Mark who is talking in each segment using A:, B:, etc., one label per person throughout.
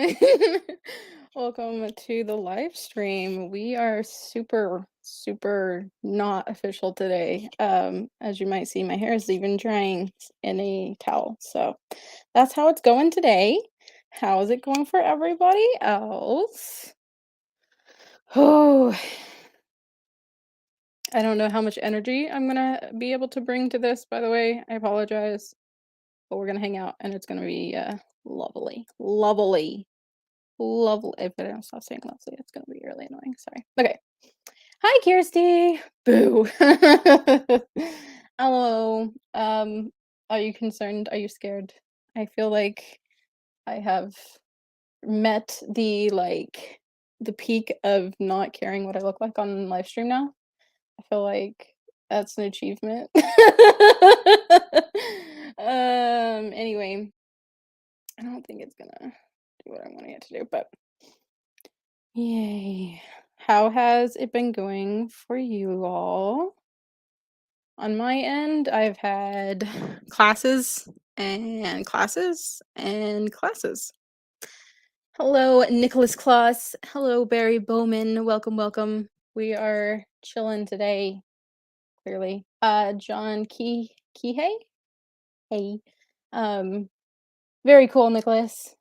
A: everyone. Welcome to the live stream. We are super not official today. As you might see, my hair is even drying in a towel. So that's how it's going today. How is it going for everybody else? Oh, I don't know how much energy I'm gonna be able to bring to this, by the way. I apologize. But we're gonna hang out and it's gonna be lovely. Lovely. If I don't stop saying lovely, it's gonna be really annoying. Sorry. Okay. Hi, Kirsty. Boo. Hello. Are you concerned? Are you scared? I feel like I have met the peak of not caring what I look like on live stream now. I feel like that's an achievement. Anyway, I don't think it's gonna do what I wanting it to do, but yay. How has it been going for you all? On my end, I've had classes and classes and classes. Hello, Nicholas Kloss. Hello, Barry Bowman. Welcome. We are chilling today, clearly. John Kihei? Hey. Um, very cool, Nicholas.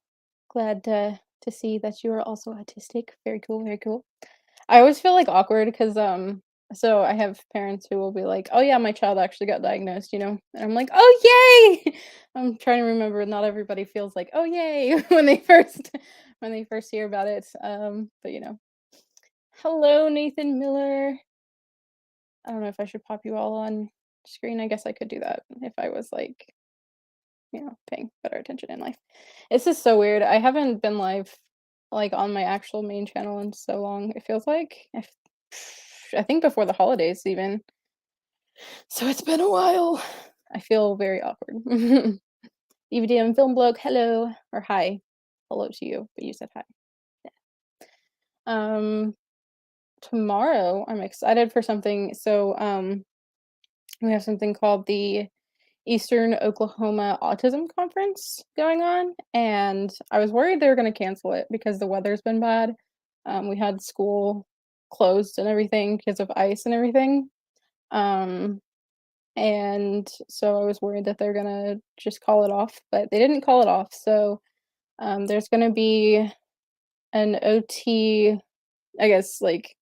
A: Glad to see that you are also autistic. Very cool. I always feel like awkward because so I have parents who will be like, "Oh yeah, my child actually got diagnosed," And I'm like, "Oh yay!" I'm trying to remember not everybody feels like, "Oh yay," when they first hear about it. But Hello, Nathan Miller. I don't know if I should pop you all on screen. I guess I could do that if I was like, paying better attention in life. This is so weird. I haven't been live like on my actual main channel in so long. It feels like I think before the holidays even. So it's been a while. I feel very awkward. EVDM Film Blog, hello or hi. Hello to you, but you said hi. Yeah. Tomorrow I'm excited for something. So we have something called the Eastern Oklahoma Autism Conference going on, and I was worried they were gonna cancel it because the weather's been bad. We had school closed and everything because of ice and everything. Um, and so I was worried that they're gonna just call it off, but they didn't call it off. So there's gonna be an OT, I guess, like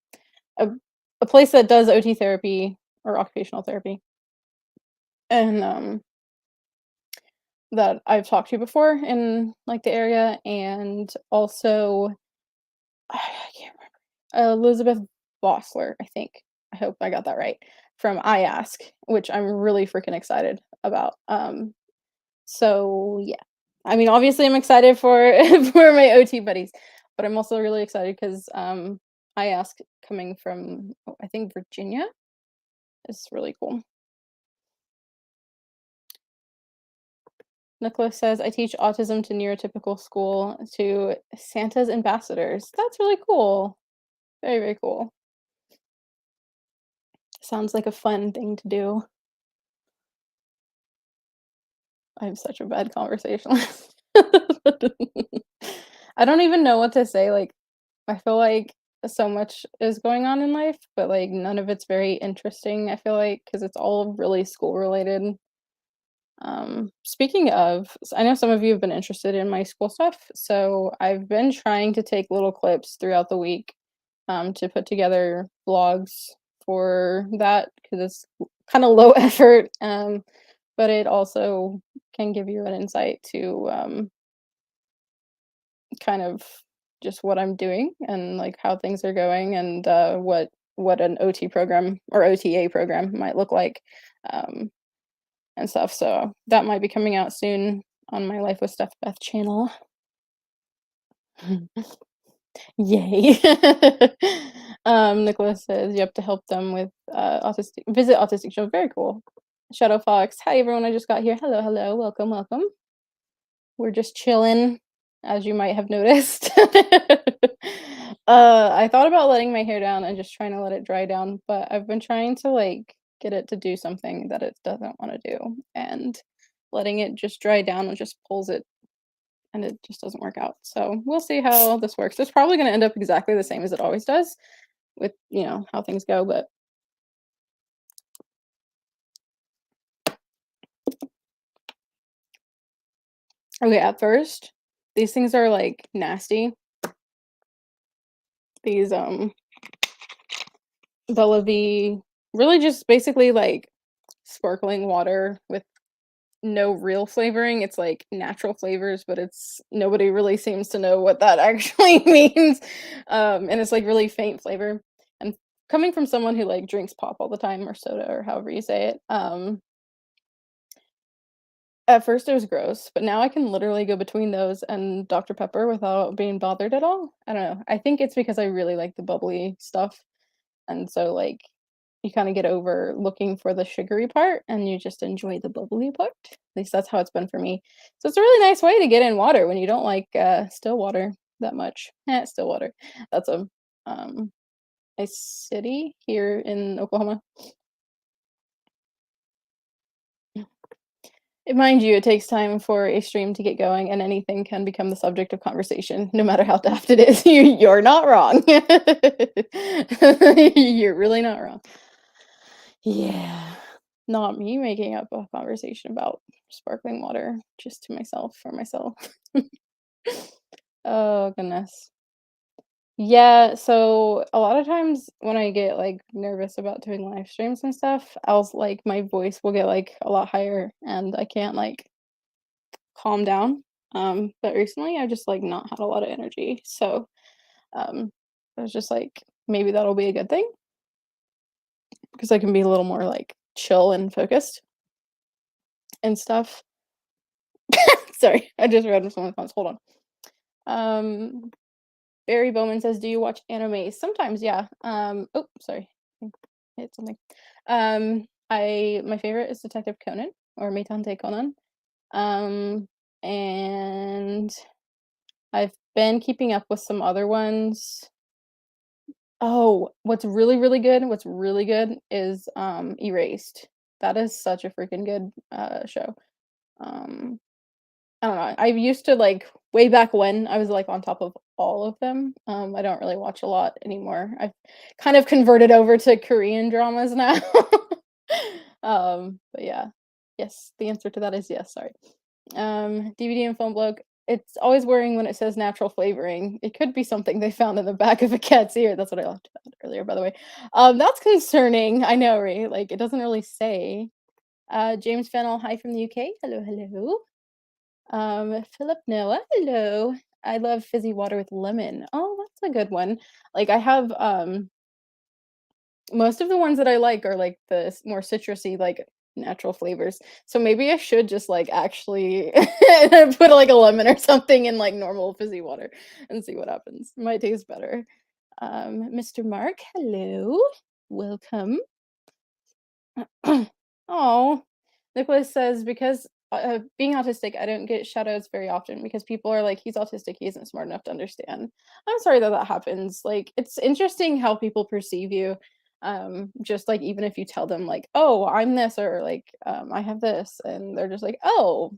A: a a place that does OT therapy or occupational therapy, and that I've talked to before in, like, the area, and also I can't remember, Elizabeth Vossler, I think. I hope I got that right, from iAsk, which I'm really freaking excited about, so, yeah. I mean, obviously, I'm excited for for my OT buddies, but I'm also really excited 'cause, iAsk coming from, I think, Virginia is really cool. Nicholas says, "I teach autism to neurotypical school to Santa's ambassadors." That's really cool. Very cool. Sounds like a fun thing to do. I'm such a bad conversationalist. I don't even know what to say, like, I feel like so much is going on in life, but, like, none of it's very interesting, I feel like, because it's all really school related. Speaking of, I know some of you have been interested in my school stuff, so I've been trying to take little clips throughout the week, to put together vlogs for that because it's kind of low effort, but it also can give you an insight to kind of just what I'm doing and like how things are going and what an OT program or OTA program might look like. Um, and stuff. So that might be coming out soon on my Life with Steph Beth channel. Yay. Nicholas says you have to help them with autistic show. Very cool. Shadow Fox. Hi everyone, I just got here. Hello. Welcome. We're just chilling, as you might have noticed. I thought about letting my hair down and just trying to let it dry down, but I've been trying to like get it to do something that it doesn't want to do, and letting it just dry down just pulls it and it just doesn't work out. So we'll see how this works. It's probably gonna end up exactly the same as it always does with, how things go, but okay, at first, these things are, like, nasty. These, Bella really just basically, like, sparkling water with no real flavoring. It's, like, natural flavors, but it's nobody really seems to know what that actually means, and it's, like, really faint flavor, and coming from someone who, like, drinks pop all the time or soda or however you say it, at first it was gross, but now I can literally go between those and Dr. Pepper without being bothered at all. I don't know. I think it's because I really like the bubbly stuff, and so, like, you kinda get over looking for the sugary part, and you just enjoy the bubbly part. At least that's how it's been for me. So it's a really nice way to get in water when you don't like, still water that much. Still water. That's um, a city here in Oklahoma. Mind you, it takes time for a stream to get going, and anything can become the subject of conversation, no matter how daft it is. You're not wrong. You're really not wrong. Yeah. Not me making up a conversation about sparkling water just to myself for myself. Oh, goodness. Yeah, so a lot of times when I get, like, nervous about doing live streams and stuff, like, my voice will get, like, a lot higher, and I can't, like, calm down. But recently I've just, like, not had a lot of energy, so, um, I was just like, maybe that'll be a good thing because I can be a little more, like, chill and focused and stuff. Sorry, I just read someone's comments, hold on. Um, Barry Bowman says, "Do you watch anime?" Sometimes, yeah. Oh, sorry, I hit something. My favorite is Detective Conan or Meitante Conan. Um, and I've been keeping up with some other ones. Oh, what's really good is, Erased. That is such a freaking good, show. Um, I don't know, I used to, like way back when, I was, like, on top of all of them. I don't really watch a lot anymore. I've kind of converted over to Korean dramas now. But yeah. Yes, the answer to that is yes, sorry. DVD and film blog. It's always worrying when it says natural flavoring. It could be something they found in the back of a cat's ear. That's what I left out earlier, by the way. That's concerning. I know, right? Like, it doesn't really say. James Fennell, hi from the UK. Hello, hello. Philip Noah, hello. I love fizzy water with lemon. Oh, that's a good one. Like, I have most of the ones that I like are like the more citrusy, like natural flavors. So maybe I should just like actually put like a lemon or something in like normal fizzy water and see what happens. It might taste better. Mr. Mark, hello. Welcome. Oh, Nicholas says because being autistic, I don't get shoutouts very often because people are like, he's autistic, he isn't smart enough to understand. I'm sorry that that happens. Like, it's interesting how people perceive you. Just like even if you tell them like, oh, I'm this or like, I have this, and they're just like, oh,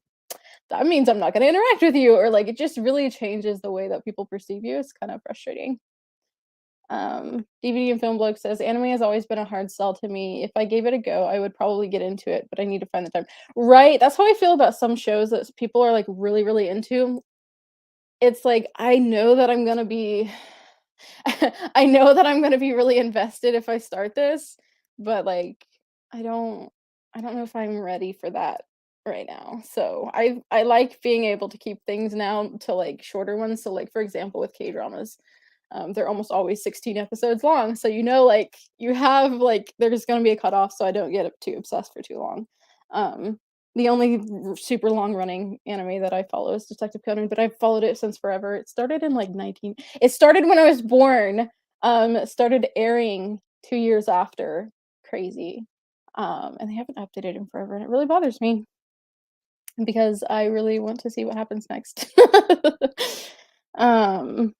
A: that means I'm not going to interact with you, or like it just really changes the way that people perceive you. It's kind of frustrating. DVD and Film Blog says, "Anime has always been a hard sell to me. If I gave it a go, I would probably get into it, but I need to find the time." Right, that's how I feel about some shows that people are, like, really, really into. It's like, I know that I'm gonna be I know that I'm gonna be really invested if I start this, but, like, I don't I don't know if I'm ready for that right now. So, I like being able to keep things now to, like, shorter ones. So, like, for example, with K-dramas, they're almost always 16 episodes long, so like, you have, like there's gonna be a cutoff so I don't get too obsessed for too long. Um, the only super long running anime that I follow is Detective Conan, but I've followed it since forever. It started in, like, 19 it started when I was born, it started airing 2 years after. Crazy. And they haven't updated in forever, and it really bothers me because I really want to see what happens next. Um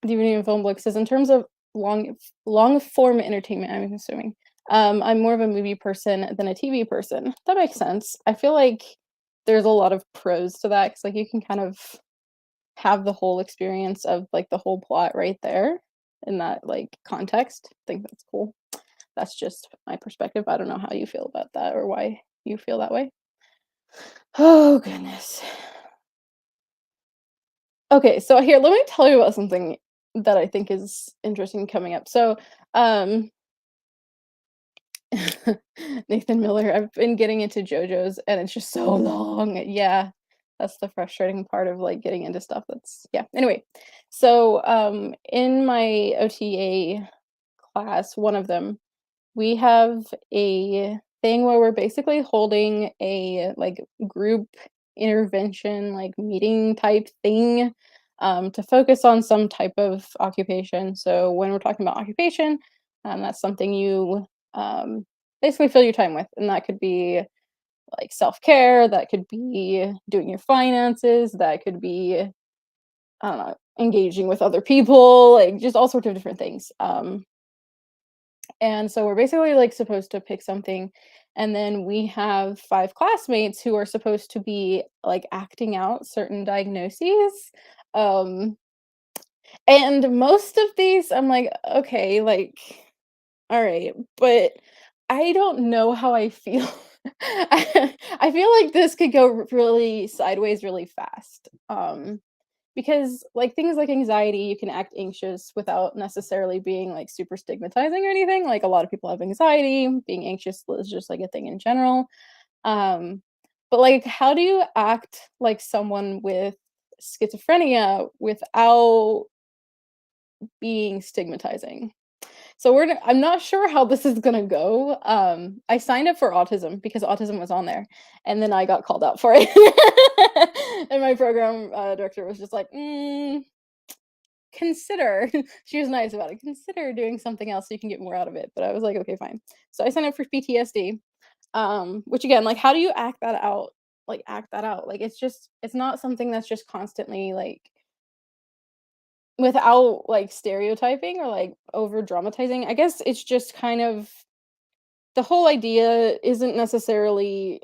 A: DVD and film book says, in terms of long form entertainment, I'm assuming, I'm more of a movie person than a TV person. That makes sense. I feel like there's a lot of pros to that because like, you can kind of have the whole experience of, like, the whole plot right there in that, like, context. I think that's cool. That's just my perspective. I don't know how you feel about that or why you feel that way. Oh, goodness. Okay, so here, let me tell you about something that I think is interesting coming up. So, um Nathan Miller, I've been getting into JoJo's and it's just so long. Yeah. That's the frustrating part of like getting into stuff that's yeah. Anyway, so in my OTA class, one of them, we have a thing where we're basically holding a like group intervention like meeting type thing to focus on some type of occupation. So when we're talking about occupation, that's something you um, basically fill your time with, and that could be like self care, that could be doing your finances, that could be I don't know, engaging with other people, like just all sorts of different things. And so we're basically like supposed to pick something. And then we have five classmates who are supposed to be like acting out certain diagnoses. Um, and most of these, I'm like, okay, like, all right, but I don't know how I feel. I feel like this could go really sideways really fast. Because, like, things like anxiety, you can act anxious without necessarily being, like, super stigmatizing or anything, like, a lot of people have anxiety, being anxious is just, like, a thing in general, um, but, like, how do you act like someone with schizophrenia without being stigmatizing? So I'm not sure how this is gonna go. I signed up for autism because autism was on there, and then I got called out for it. And my program, director was just like, consider she was nice about it, "Consider doing something else so you can get more out of it," but I was like, "Okay, fine." So I signed up for PTSD, which again, like, how do you act that out? Like, act that out? Like, it's not something that's just constantly, like without, like, stereotyping or, like, over dramatizing. I guess it's just kind of the whole idea isn't necessarily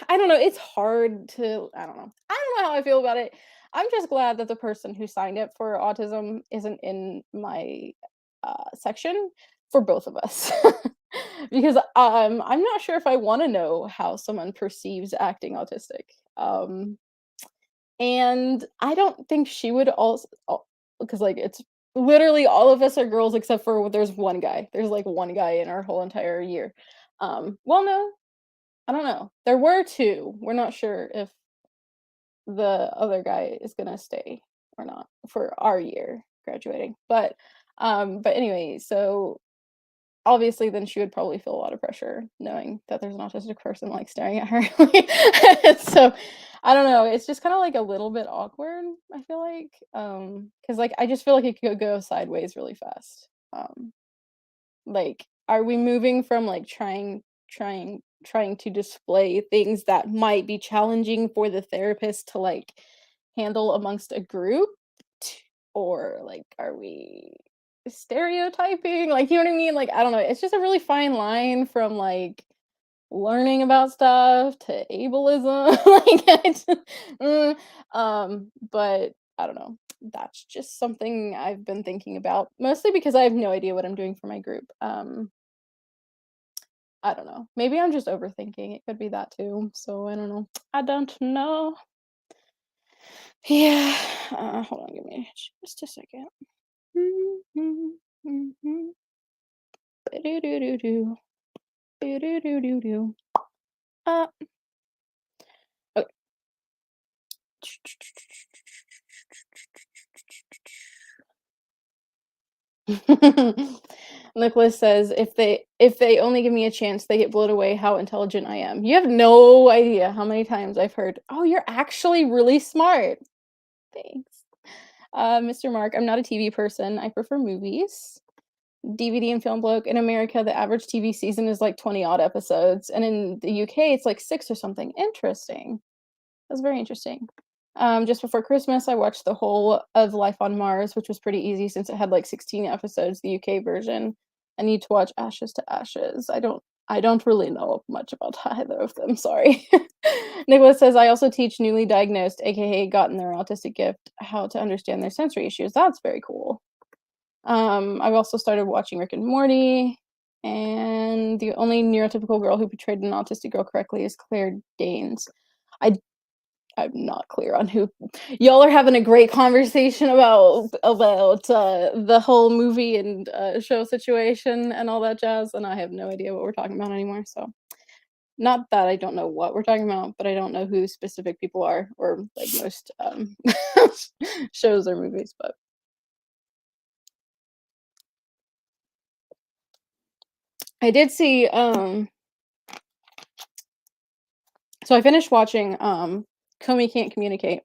A: I don't know, it's hard to I don't know. I don't know how I feel about it. I'm just glad that the person who signed up for autism isn't in my, section for both of us. Because, I'm not sure if I wanna know how someone perceives acting autistic. And I don't think she would also because, like, it's literally all of us are girls except for there's one guy. There's, like, one guy in our whole entire year. Well, no, I don't know. There were 2. We're not sure if the other guy is gonna stay or not for our year graduating. But anyway, so obviously, then she would probably feel a lot of pressure knowing that there's an autistic person, like, staring at her. So, I don't know, it's just kinda, like, a little bit awkward, I feel like, because like, I just feel like it could go sideways really fast. Like, are we moving from, like, trying to display things that might be challenging for the therapist to, like, handle amongst a group? T or, like, are we stereotyping? Like, you know what I mean? Like, I don't know, it's just a really fine line from, like, learning about stuff to ableism, like, but I don't know. That's just something I've been thinking about, mostly because I have no idea what I'm doing for my group. I don't know. Maybe I'm just overthinking. It could be that too. So I don't know. I don't know. Yeah. Hold on, give me just a second. Mhm, mhm. Ba-do-do-do-do. Ba-do-do-do-do. Uh, okay. Nicholas says, "If they only give me a chance, they get blown away how intelligent I am." You have no idea how many times I've heard, "Oh, you're actually really smart." Thanks. Mr. Mark, I'm not a TV person. I prefer movies. DVD and film bloke. In America, the average TV season is like 20 odd episodes, and in the UK, it's like 6 or something. Interesting. That's very interesting. Just before Christmas, I watched the whole of Life on Mars, which was pretty easy since it had like 16 episodes, the UK version. I need to watch Ashes to Ashes. I don't I don't really know much about either of them, sorry. Nicholas says, "I also teach newly diagnosed, AKA gotten their autistic gift, how to understand their sensory issues." That's very cool. I've also started watching Rick and Morty, and the only neurotypical girl who portrayed an autistic girl correctly is Claire Danes. I I'm not clear on who y'all are having a great conversation about the whole movie and show situation and all that jazz, and I have no idea what we're talking about anymore. So, not that I don't know what we're talking about, but I don't know who specific people are or like most shows or movies. But I did see. So I finished watching Comey Can't Communicate.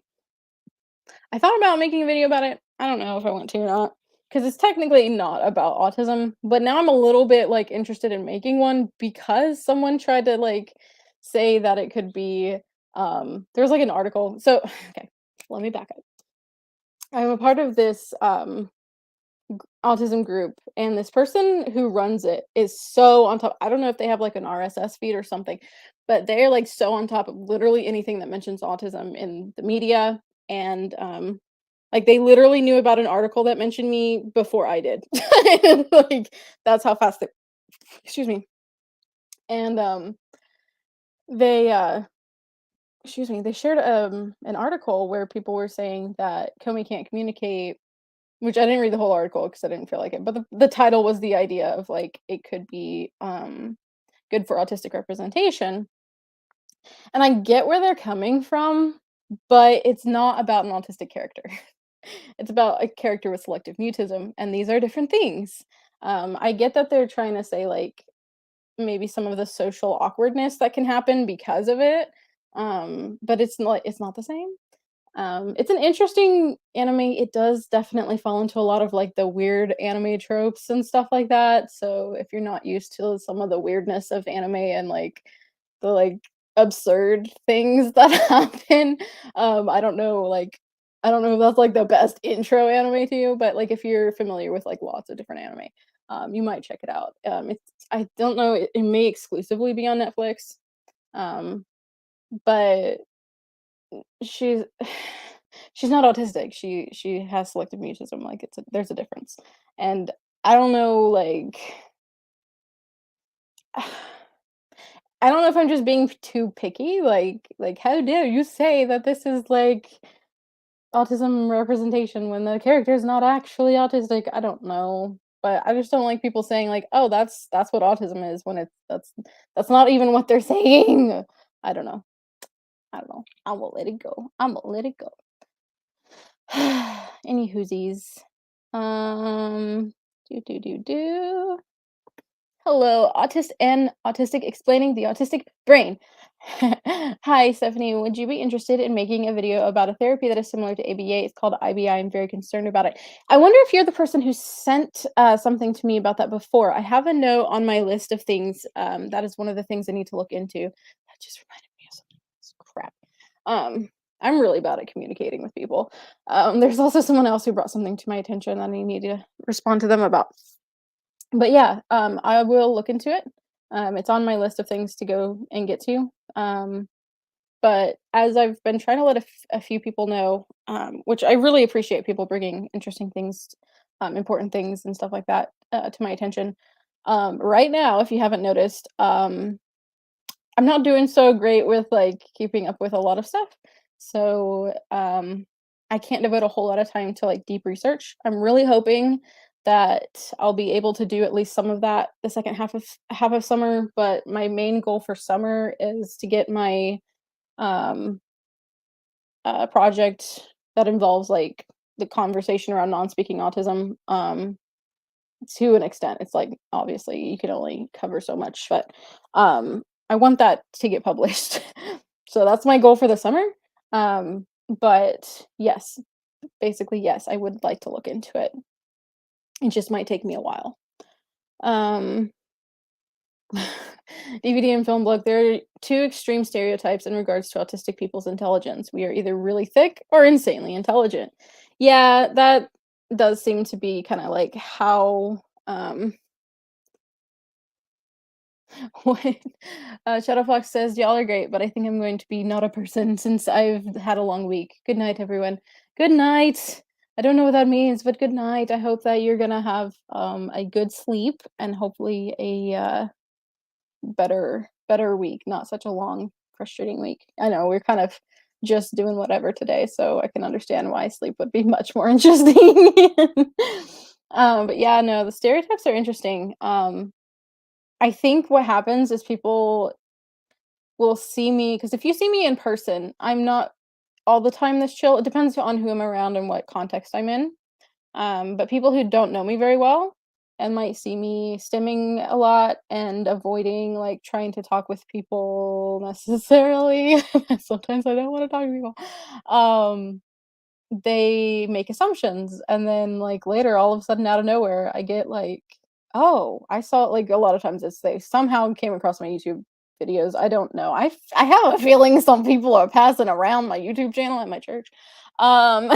A: I thought about making a video about it. I don't know if I want to or not, because it's technically not about autism, but now I'm a little bit, like, interested in making one because someone tried to, like, say that it could be, there was, like, an article so okay, let me back up. I'm a part of this, autism group, and this person who runs it is so on top. I don't know if they have, like, an RSS feed or something, but they're, like, so on top of literally anything that mentions autism in the media, and, like, they literally knew about an article that mentioned me before I did. Like, that's how fast they excuse me. And, they, excuse me, they shared, an article where people were saying that Comey Can't Communicate, which I didn't read the whole article because I didn't feel like it, but the title was the idea of, like, it could be, good for autistic representation, and I get where they're coming from, but it's not about an autistic character. It's about a character with selective mutism, and these are different things. I get that they're trying to say, like, maybe some of the social awkwardness that can happen because of it, but it's not the same. It's an interesting anime. It does definitely fall into a lot of, like, the weird anime tropes and stuff like that, so if you're not used to some of the weirdness of anime and, like, the, like, absurd things that happen, I don't know, like, I don't know if that's, like, the best intro anime to you, but, like, if you're familiar with, like, lots of different anime, you might check it out. It's I don't know, it may exclusively be on Netflix, um, but she's she's not autistic. She has selective mutism, like, there's a difference, and I don't know, like I don't know if I'm just being too picky, like, how dare you say that this is, like, autism representation when the character is not actually autistic? I don't know, but I just don't like people saying, like, "Oh, that's what autism is," when that's not even what they're saying. I don't know. I don't know. I will let it go. Imma let it go. Any whoosies. Do, do, do, do. Hello, autist and autistic explaining the autistic brain. Hi, Stephanie. Would you be interested in making a video about a therapy that is similar to ABA? It's called IBI. I'm very concerned about it. I wonder if you're the person who sent something to me about that before. I have a note on my list of things. That is one of the things I need to look into. That just reminded me of something else. Crap. Um, I'm really bad at communicating with people. There's also someone else who brought something to my attention that I need to respond to them about. But yeah, I will look into it. It's on my list of things to go and get to. Um, but as I've been trying to let a few people know, which I really appreciate people bringing interesting things, important things and stuff like that to my attention. Right now, if you haven't noticed, I'm not doing so great with, like, keeping up with a lot of stuff. So, I can't devote a whole lot of time to, like, deep research. I'm really hoping that I'll be able to do at least some of that the second half of summer, but my main goal for summer is to get my, um, project that involves, like, the conversation around non-speaking autism, to an extent. It's like, obviously, you can only cover so much, but, I want that to get published. So that's my goal for the summer. But yes, basically, yes, I would like to look into it. It just might take me a while. Um, DVD and film blog, there are two extreme stereotypes in regards to autistic people's intelligence. We are either really thick or insanely intelligent. Yeah, that does seem to be kind of like how What Shadowfox says, "Y'all are great, but I think I'm going to be not a person since I've had a long week. Good night, everyone." Good night. I don't know what that means, but good night. I hope that you're gonna have a good sleep and hopefully a better week, not such a long, frustrating week. I know we're kind of just doing whatever today, so I can understand why sleep would be much more interesting. But yeah, no, the stereotypes are interesting. I think what happens is people will see me because if you see me in person, I'm not all the time this chill. It depends on who I'm around and what context I'm in. But people who don't know me very well and might see me stimming a lot and avoiding like trying to talk with people necessarily. Sometimes I don't want to talk to people. They make assumptions, and then, like, later, all of a sudden, out of nowhere, I get, like, "Oh, I saw" like, a lot of times it's they somehow came across my YouTube videos, I don't know. I have a feeling some people are passing around my YouTube channel at my church. Um,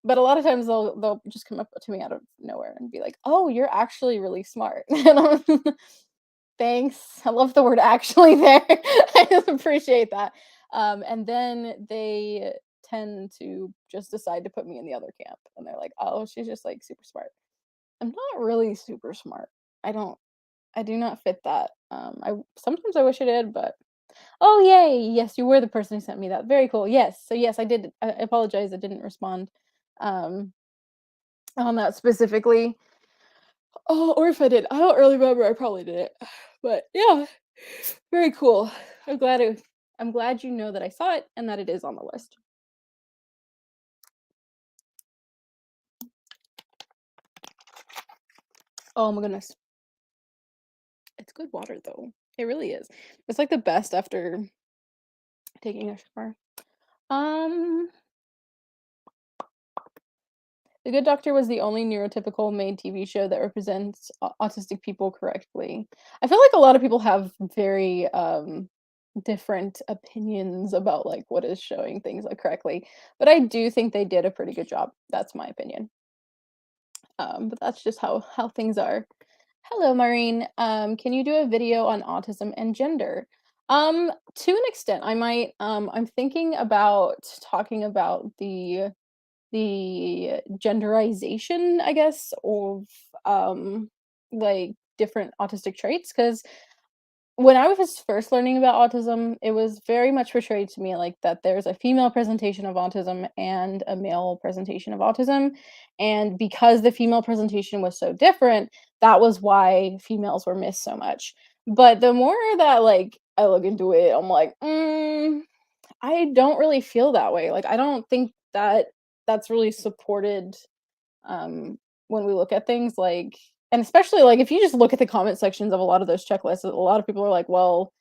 A: but a lot of times they'll just come up to me out of nowhere and be like, "Oh, you're actually really smart." And thanks. I love the word actually there. I just appreciate that. And then they tend to just decide to put me in the other camp. And they're like, oh, she's just like super smart. I'm not really super smart. I don't I do not fit that. I sometimes I wish I did, but oh yay, yes, you were the person who sent me that. Very cool. Yes. So yes, I did I apologize, I didn't respond um on that specifically. Oh, or if I did, I don't really remember. I probably did it. But yeah, very cool. I'm glad it I'm glad you know that I saw it and that it is on the list. Oh my goodness. It's good water though. It really is. It's like the best after taking a shower. Um, The Good Doctor was the only neurotypical made TV show that represents autistic people correctly. I feel like a lot of people have very different opinions about like what is showing things like correctly, but I do think they did a pretty good job. That's my opinion. But that's just how things are. Hello, Maureen. Can you do a video on autism and gender? To an extent, I might. I'm thinking about talking about the genderization, I guess, of like different autistic traits. Because when I was first learning about autism, it was very much portrayed to me like that there's a female presentation of autism and a male presentation of autism. And because the female presentation was so different, that was why females were missed so much. But the more that like I look into it, I'm like, I don't really feel that way. Like I don't think that that's really supported um, when we look at things like and especially like if you just look at the comment sections of a lot of those checklists, a lot of people are like, "Well,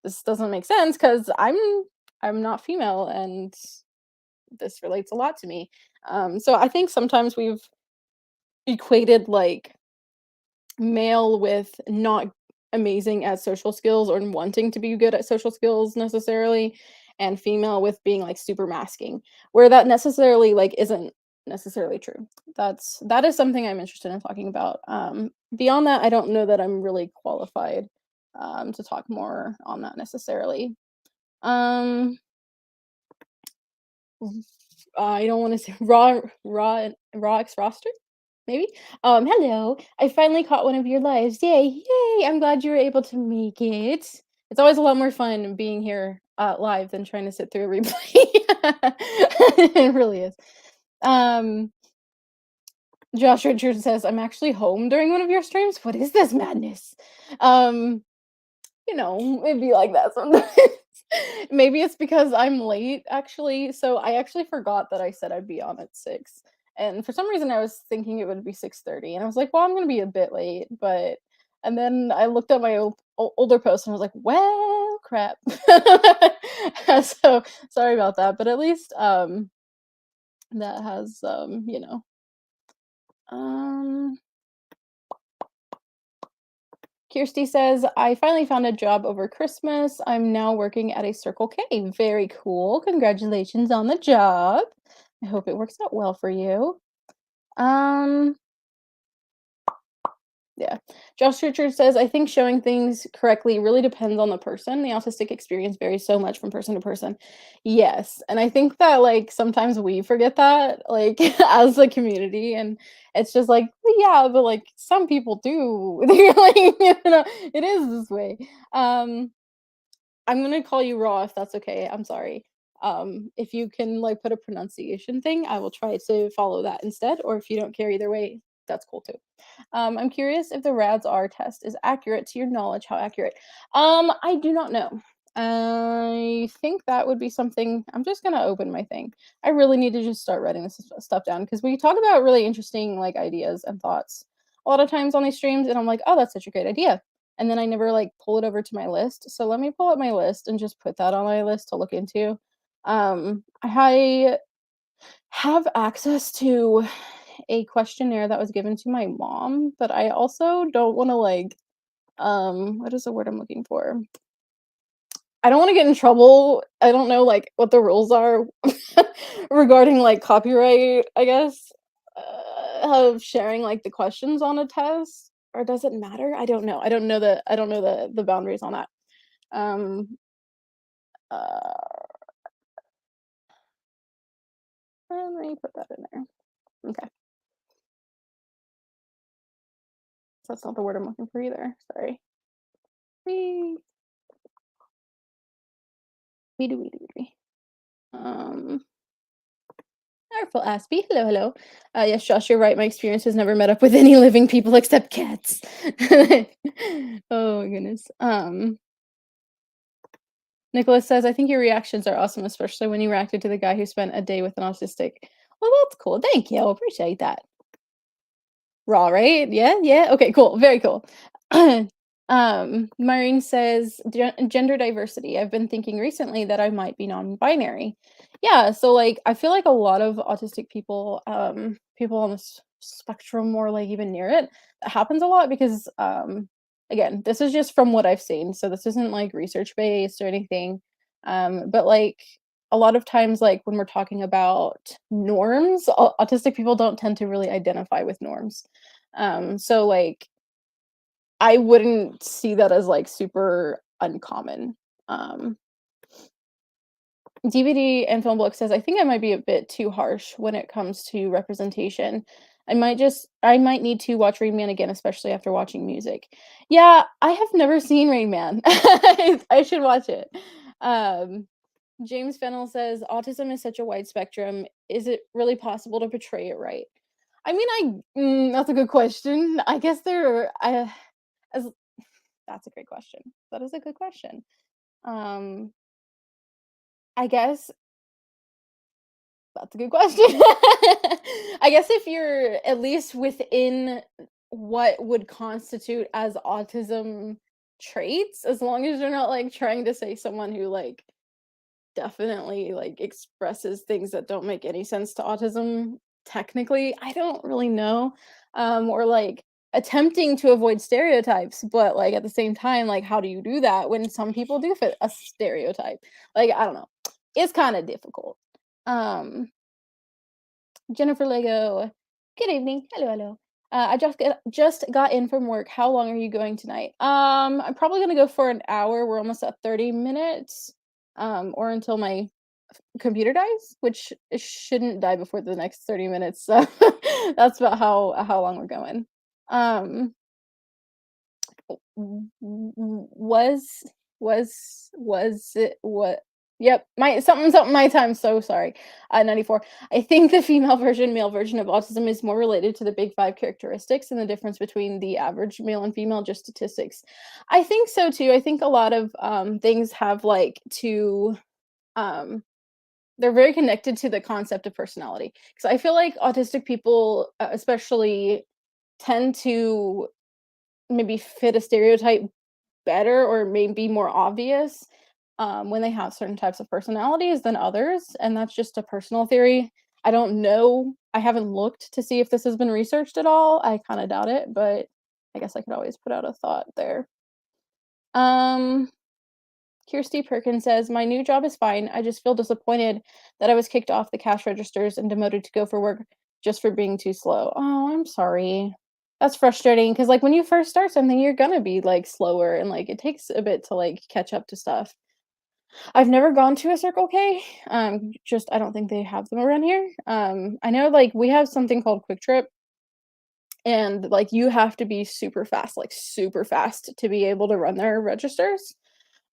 A: this doesn't make sense because I'm not female and this relates a lot to me." So I think sometimes we've equated like male with not amazing at social skills or wanting to be good at social skills necessarily, and female with being like super masking, where that necessarily like isn't necessarily true. That is something I'm interested in talking about. Beyond that, I don't know that I'm really qualified to talk more on that necessarily. Um, I don't want to say raw X roster. Maybe? Hello. I finally caught one of your lives. Yay, yay! I'm glad you were able to make it. It's always a lot more fun being here live than trying to sit through a replay. It really is. Um, Josh Richard says, I'm actually home during one of your streams. What is this madness? Um, it'd be like that sometimes. Maybe it's because I'm late, actually. So I actually forgot that I said I'd be on at 6. And for some reason, I was thinking it would be 6:30. And I was like, well, I'm going to be a bit late. And then I looked at my older post and I was like, well, crap. So sorry about that. But at least that has, um, Kirsty says, I finally found a job over Christmas. I'm now working at a Circle K. Very cool. Congratulations on the job. I hope it works out well for you. Um, Yeah. Josh Richard says, I think showing things correctly really depends on the person. The autistic experience varies so much from person to person. Yes. And I think that like sometimes we forget that, like as a community. And it's just like, "Well, yeah, but like some people do. They're like, it is this way. Um, I'm gonna call you Raw if that's okay. I'm sorry. If you can like put a pronunciation thing, I will try to follow that instead. Or if you don't care either way, that's cool too. I'm curious if the RADS-R test is accurate to your knowledge. How accurate? I do not know. I think that would be something. I'm just gonna open my thing. I really need to just start writing this stuff down because we talk about really interesting like ideas and thoughts a lot of times on these streams, and I'm like, oh, that's such a great idea. And then I never like pull it over to my list. So let me pull up my list and just put that on my list to look into. I have access to a questionnaire that was given to my mom, but I also don't wanna, like, what is the word I'm looking for? I don't wanna get in trouble. I don't know, like, what the rules are regarding, like, copyright, I guess, of sharing, like, the questions on a test, or does it matter? I don't know. I don't know the boundaries on that. Um, uh, let me put that in there. Okay. That's not the word I'm looking for either. Sorry. Wee, weedy, weedy, weedy. Um, Artful Aspie. Hello, hello. Yes, Josh, you're right. My experience has never met up with any living people except cats. Oh my goodness. Nicholas says, I think your reactions are awesome, especially when you reacted to the guy who spent a day with an autistic. Well, that's cool. Thank you. Appreciate that. Raw, right? Yeah, yeah. Okay, cool. Very cool. Maureen says gender diversity. I've been thinking recently that I might be non-binary. Yeah, so like I feel like a lot of autistic people, people on the spectrum or like even near it, that happens a lot because again, this is just from what I've seen. So this isn't like research based or anything. But like a lot of times like when we're talking about norms, autistic people don't tend to really identify with norms. So like I wouldn't see that as like super uncommon. Um DVD and Film Book says, I think I might be a bit too harsh when it comes to representation. I might need to watch Rain Man again, especially after watching music. Yeah, I have never seen Rain Man. I should watch it. Um James Fennell says, autism is such a wide spectrum. Is it really possible to portray it right? I mean, that's a good question. I guess as that's a great question. That is a good question. Um, I guess that's a good question. I guess if you're at least within what would constitute as autism traits, as long as you're not like trying to say someone who like definitely like expresses things that don't make any sense to autism technically, I don't really know. Or like attempting to avoid stereotypes, but like at the same time, like how do you do that when some people do fit a stereotype? Like I don't know. It's kind of difficult. Um Jennifer Lego. Good evening. Hello, hello. Just got in from work. How long are you going tonight? I'm probably gonna go for an hour. We're almost at 30 minutes. Or until my computer dies, which it shouldn't die before the next 30 minutes. So that's about how long we're going. Um was was it what Yep, my something my time, so sorry. 94. I think the female version, male version of autism is more related to the big 5 characteristics and the difference between the average male and female, just statistics. I think so too. I think a lot of things have like to um they're very connected to the concept of personality. Because I feel like autistic people, especially, tend to maybe fit a stereotype better or maybe more obvious when they have certain types of personalities than others. And that's just a personal theory. I don't know. I haven't looked to see if this has been researched at all. I kind of doubt it, but I guess I could always put out a thought there. Um, Kirsty Perkins says, my new job is fine. I just feel disappointed that I was kicked off the cash registers and demoted to go for work just for being too slow. Oh, I'm sorry. That's frustrating because, like, when you first start something, you're gonna be, like, slower and, like, it takes a bit to, like, catch up to stuff. I've never gone to a Circle K, just I don't think they have them around here. I know, like, we have something called Quick Trip, and, like, you have to be super fast, like, super fast to be able to run their registers.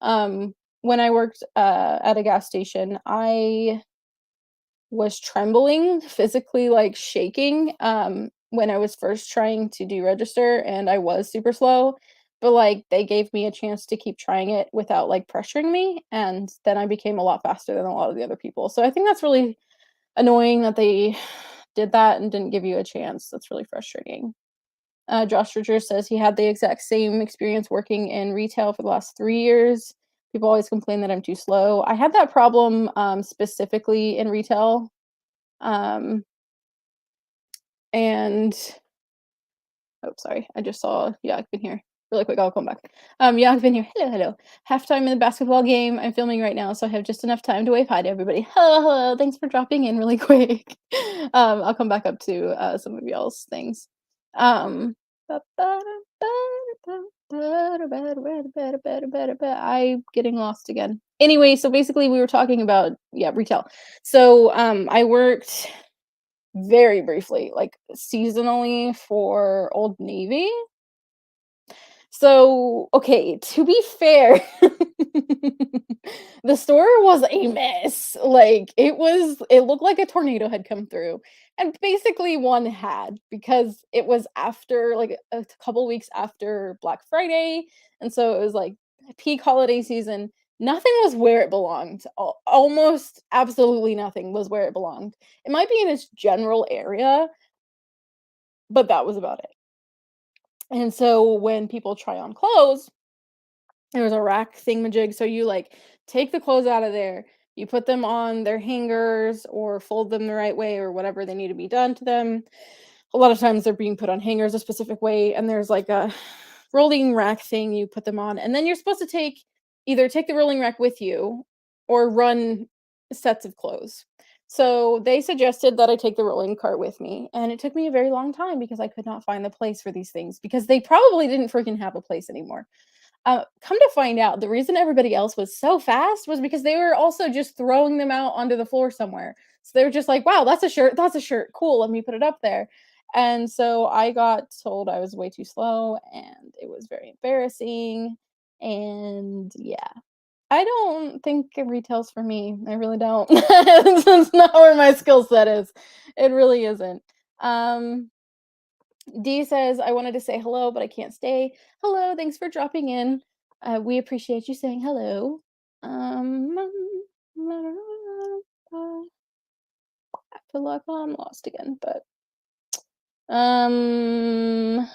A: When I worked, at a gas station, I was trembling, physically, like, shaking, when I was first trying to do register, and I was super slow, but, like, they gave me a chance to keep trying it without, like, pressuring me, and then I became a lot faster than a lot of the other people, so I think that's really annoying that they did that and didn't give you a chance. That's really frustrating. Josh Richards says he had the exact same experience working in retail for the last 3 years. People always complain that I'm too slow. I had that problem, specifically in retail, um, and oh, sorry, I just saw Yak been here. Really quick, I'll come back. Yak been here. Hello, hello. Halftime in the basketball game. I'm filming right now, so I have just enough time to wave hi to everybody. Hello, hello. Thanks for dropping in really quick. I'll come back up to some of y'all's things. Um, I'm getting lost again. Anyway, so basically we were talking about retail. So I worked very briefly, like, seasonally for Old Navy. So, okay, to be fair, the store was a mess. Like, it looked like a tornado had come through, and basically one had, because it was after, like, a couple weeks after Black Friday, and so it was, like, peak holiday season. Nothing was where it belonged. Almost absolutely nothing was where it belonged. It might be in its general area, but that was about it. And so when people try on clothes, there was a rack thingamajig, so you, like, take the clothes out of there, you put them on their hangers or fold them the right way or whatever they need to be done to them. A lot of times they're being put on hangers a specific way, and there's, like, a rolling rack thing you put them on, and then you're supposed to take the rolling rack with you or run sets of clothes. So they suggested that I take the rolling cart with me, and it took me a very long time because I could not find the place for these things because they probably didn't freaking have a place anymore. Come to find out, the reason everybody else was so fast was because they were also just throwing them out onto the floor somewhere. So they were just like, "Wow, that's a shirt, cool, let me put it up there." And so I got told I was way too slow, and it was very embarrassing, and yeah. I don't think retail's for me, I really don't. It's not where my skill set is. It really isn't. Um D says, I wanted to say hello, but I can't stay. Hello, thanks for dropping in. We appreciate you saying hello. Um, I feel like I'm lost again, but um,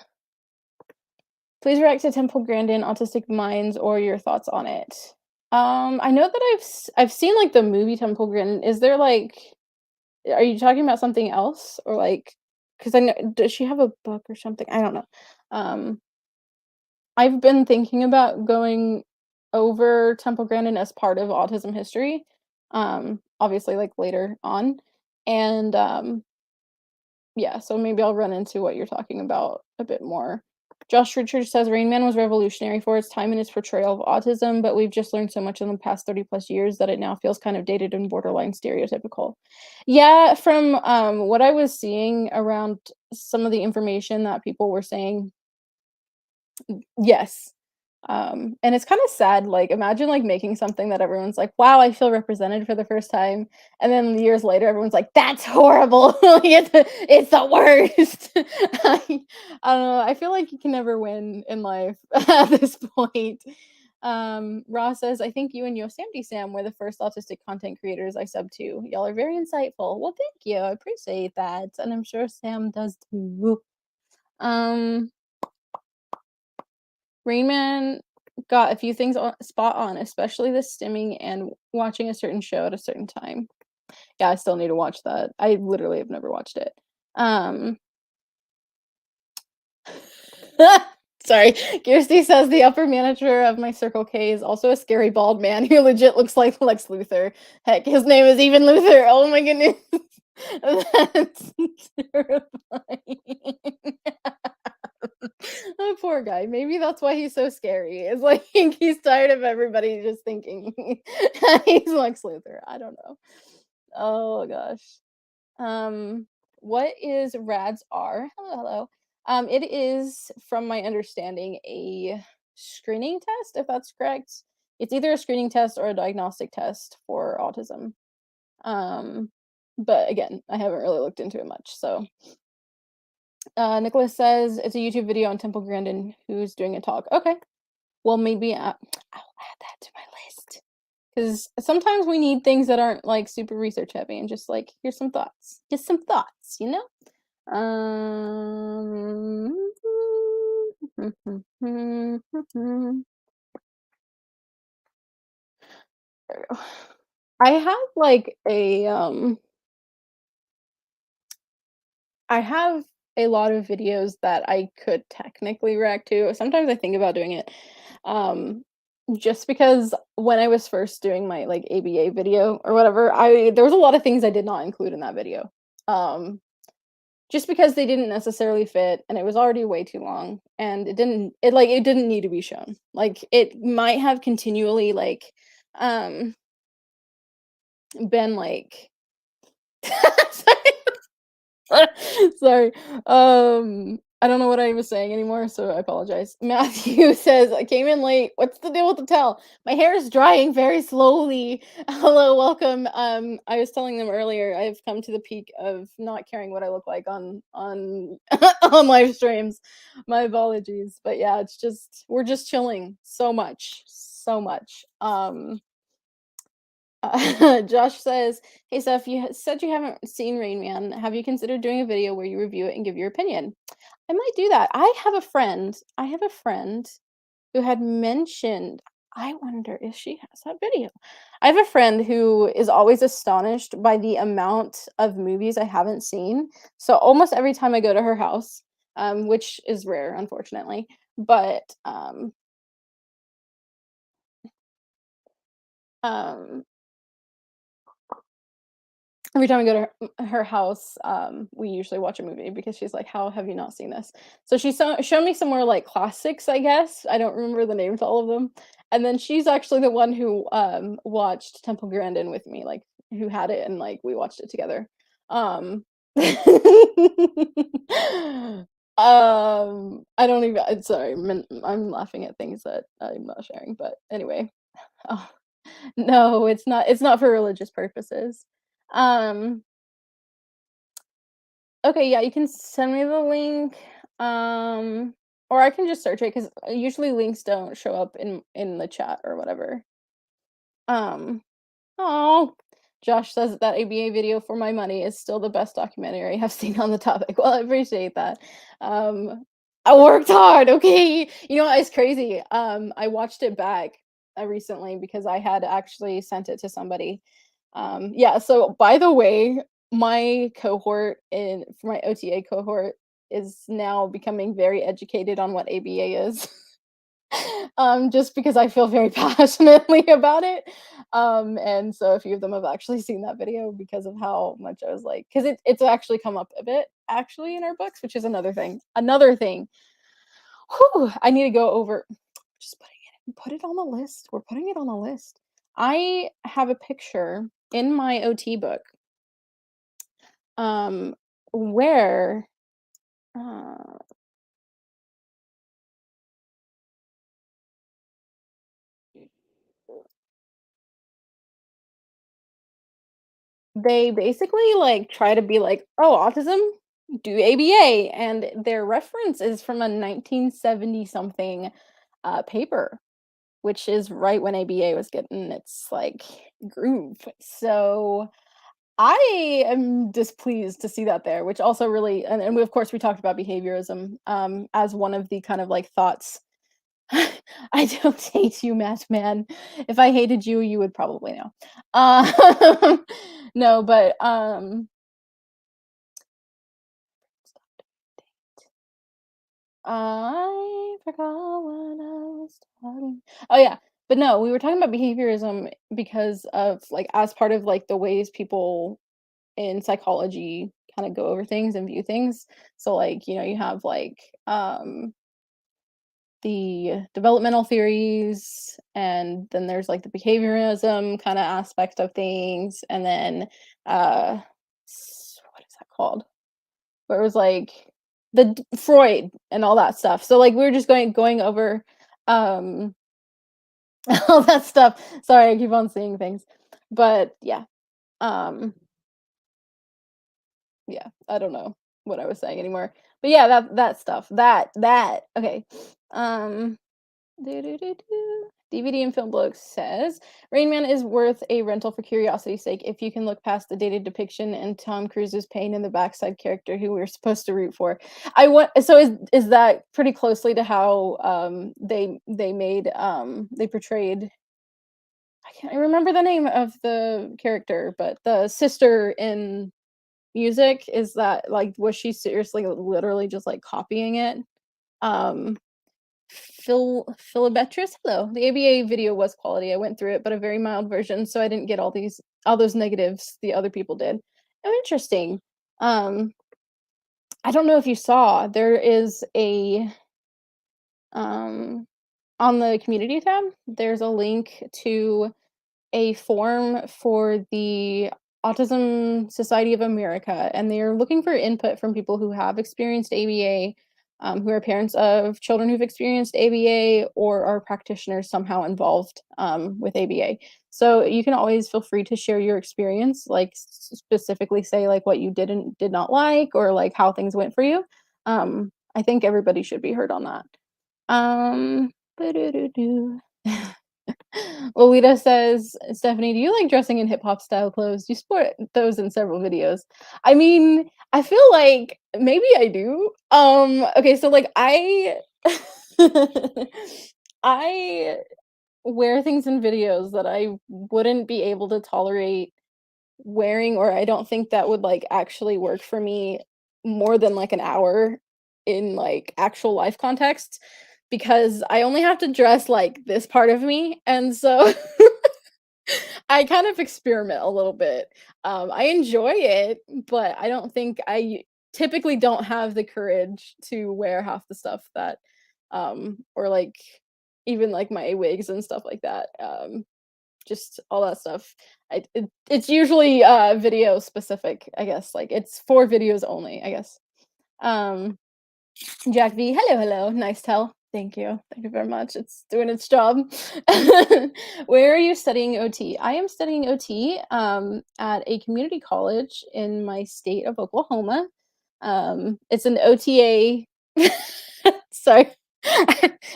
A: please react to Temple Grandin, Autistic Minds, or your thoughts on it. I know that I've seen, like, the movie Temple Grandin. Is there, like, are you talking about something else, or, like, because I know, does she have a book or something? I don't know. Um, I've been thinking about going over Temple Grandin as part of autism history, obviously, like, later on, and, yeah, so maybe I'll run into what you're talking about a bit more. Josh Richards says, "Rain Man was revolutionary for its time in its portrayal of autism, but we've just learned so much in the past 30 plus years that it now feels kind of dated and borderline stereotypical." Yeah, from, what I was seeing around some of the information that people were saying, yes. And it's kinda sad, like, imagine, like, making something that everyone's like, "Wow, I feel represented for the first time," and then years later, everyone's like, "That's horrible, like, it's the worst." I don't know, I feel like you can never win in life at this point. Ross says, "I think you and Yosemite Sam were the first autistic content creators I sub to. Y'all are very insightful." Well, thank you, I appreciate that, and I'm sure Sam does too. Um Rain Man got a few things spot on, especially the stimming and watching a certain show at a certain time. Yeah, I still need to watch that. I literally have never watched it. Um, sorry. Kirsty says the upper manager of my Circle K is also a scary bald man who legit looks like Lex Luthor. Heck, his name is even Luthor. Oh my goodness. That's terrifying. poor guy. Maybe that's why he's so scary. It's like he's tired of everybody just thinking he's Lex Luthor. I don't know. Oh gosh. Um, what is RADS R? Hello, hello. It is, from my understanding, a screening test, if that's correct. It's either a screening test or a diagnostic test for autism. Um, but again, I haven't really looked into it much. So, Nicholas says it's a YouTube video on Temple Grandin who's doing a talk. Okay, well maybe I'll add that to my list because sometimes we need things that aren't like super research heavy and just like here's some thoughts, just some thoughts, you know. There we go. I have like I have a lot of videos that I could technically react to. Sometimes I think about doing it. Um, just because when I was first doing my like ABA video or whatever, I there was a lot of things I did not include in that video. Um, just because they didn't necessarily fit and it was already way too long and it didn't need to be shown. Like it might have continually like um been like sorry. I don't know what I was saying anymore, so I apologize. Matthew says, I came in late. What's the deal with the towel? My hair is drying very slowly. Hello, welcome. I was telling them earlier, I've come to the peak of not caring what I look like on on live streams. My apologies. But yeah, it's just we're just chilling so much. So much. Josh says, "Hey Steph, said you haven't seen Rain Man. Have you considered doing a video where you review it and give your opinion?" I might do that. I have a friend who had mentioned I wonder if she has that video. I have a friend who is always astonished by the amount of movies I haven't seen. So almost every time I go to her house, which is rare, unfortunately, but um every time I go to her house, we usually watch a movie because she's like, "How have you not seen this?" So she showed me some more like classics, I guess. I don't remember the names of all of them. And then she's actually the one who watched Temple Grandin with me, like who had it and like we watched it together. Um I don't even sorry, I'm laughing at things that I'm not sharing, but anyway. Oh, no, it's not for religious purposes. Um Okay, yeah, you can send me the link, or I can just search it because usually links don't show up in the chat or whatever. Um, oh, Josh says that ABA video for my money is still the best documentary I have seen on the topic. Well, I appreciate that. I worked hard, okay? You know what? It's crazy. I watched it back recently because I had actually sent it to somebody. Yeah, so by the way, my cohort in for my OTA cohort is now becoming very educated on what ABA is. Just because I feel very passionately about it. And so a few of them have actually seen that video because of how much I was like, because it's actually come up a bit actually in our books, which is another thing. Another thing. Whew, I need to go over just put it on the list. We're putting it on the list. I have a picture in my OT book um where uh they basically like try to be like, "Oh, autism, do ABA," and their reference is from a 1970 something paper, which is right when ABA was getting its like groove. So I am displeased to see that there, which also really, and we, of course we talked about behaviorism as one of the kind of like thoughts. I don't hate you, Matt man. If I hated you, you would probably know. No, but I forgot what I was talking. Oh yeah, but no, we were talking about behaviorism because of like as part of like the ways people in psychology kind of go over things and view things. So like, you know, you have like the developmental theories, and then there's like the behaviorism kind of aspect of things, and then what is that called? Where it was like Freud and all that stuff. So like we were just going over um all that stuff. Sorry, I keep on saying things. But yeah. Um yeah, I don't know what I was saying anymore. But yeah, that stuff. That. Okay. Um Do-do-do-do. DVD and Film Book says Rain Man is worth a rental for curiosity's sake if you can look past the dated depiction and Tom Cruise's pain in the backside character who we're supposed to root for. I want so is that pretty closely to how they made they portrayed, I can't remember the name of the character, but the sister in Music, is that like was she seriously literally just like copying it? Um Philibetris, hello. The ABA video was quality. I went through it, but a very mild version, so I didn't get all those negatives the other people did. Oh, interesting. Um, I don't know if you saw, there is a um on the community tab, there's a link to a form for the Autism Society of America, and they're looking for input from people who have experienced ABA, who are parents of children who've experienced ABA, or are practitioners somehow involved with ABA. So you can always feel free to share your experience, like specifically say like what you did not like, or like how things went for you. I think everybody should be heard on that. Ba-do-do-do. Lolita says, Stephanie, do you like dressing in hip hop style clothes? You sport those in several videos. I mean, I feel like maybe I do. Okay, so like I I wear things in videos that I wouldn't be able to tolerate wearing, or I don't think that would like actually work for me more than like an hour in like actual life context, because I only have to dress like this part of me, and so I kind of experiment a little bit. I enjoy it, but I don't think I typically don't have the courage to wear half the stuff that or like even like my wigs and stuff like that. Just all that stuff. It's usually video specific, I guess. Like it's for videos only, I guess. Um Jack V, hello, hello. Nice tell. Thank you. Thank you very much. It's doing its job. Where are you studying OT? I am studying OT at a community college in my state of Oklahoma. It's an OTA. Sorry.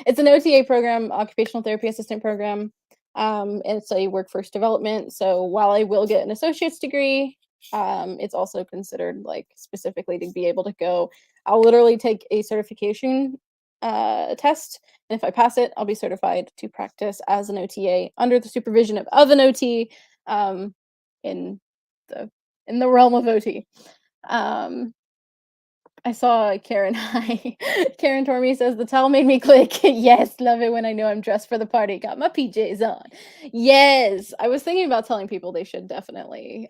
A: It's an OTA program, occupational therapy assistant program. It's a workforce development. So while I will get an associate's degree, it's also considered like specifically to be able to go. I'll literally take a certification test, and if I pass it, I'll be certified to practice as an OTA under the supervision of an OT in the in the realm of OT. Um, I saw Karen. Hi. Karen Tormey says the towel made me click. Yes, love it when I know I'm dressed for the party. Got my PJs on. Yes, I was thinking about telling people they should definitely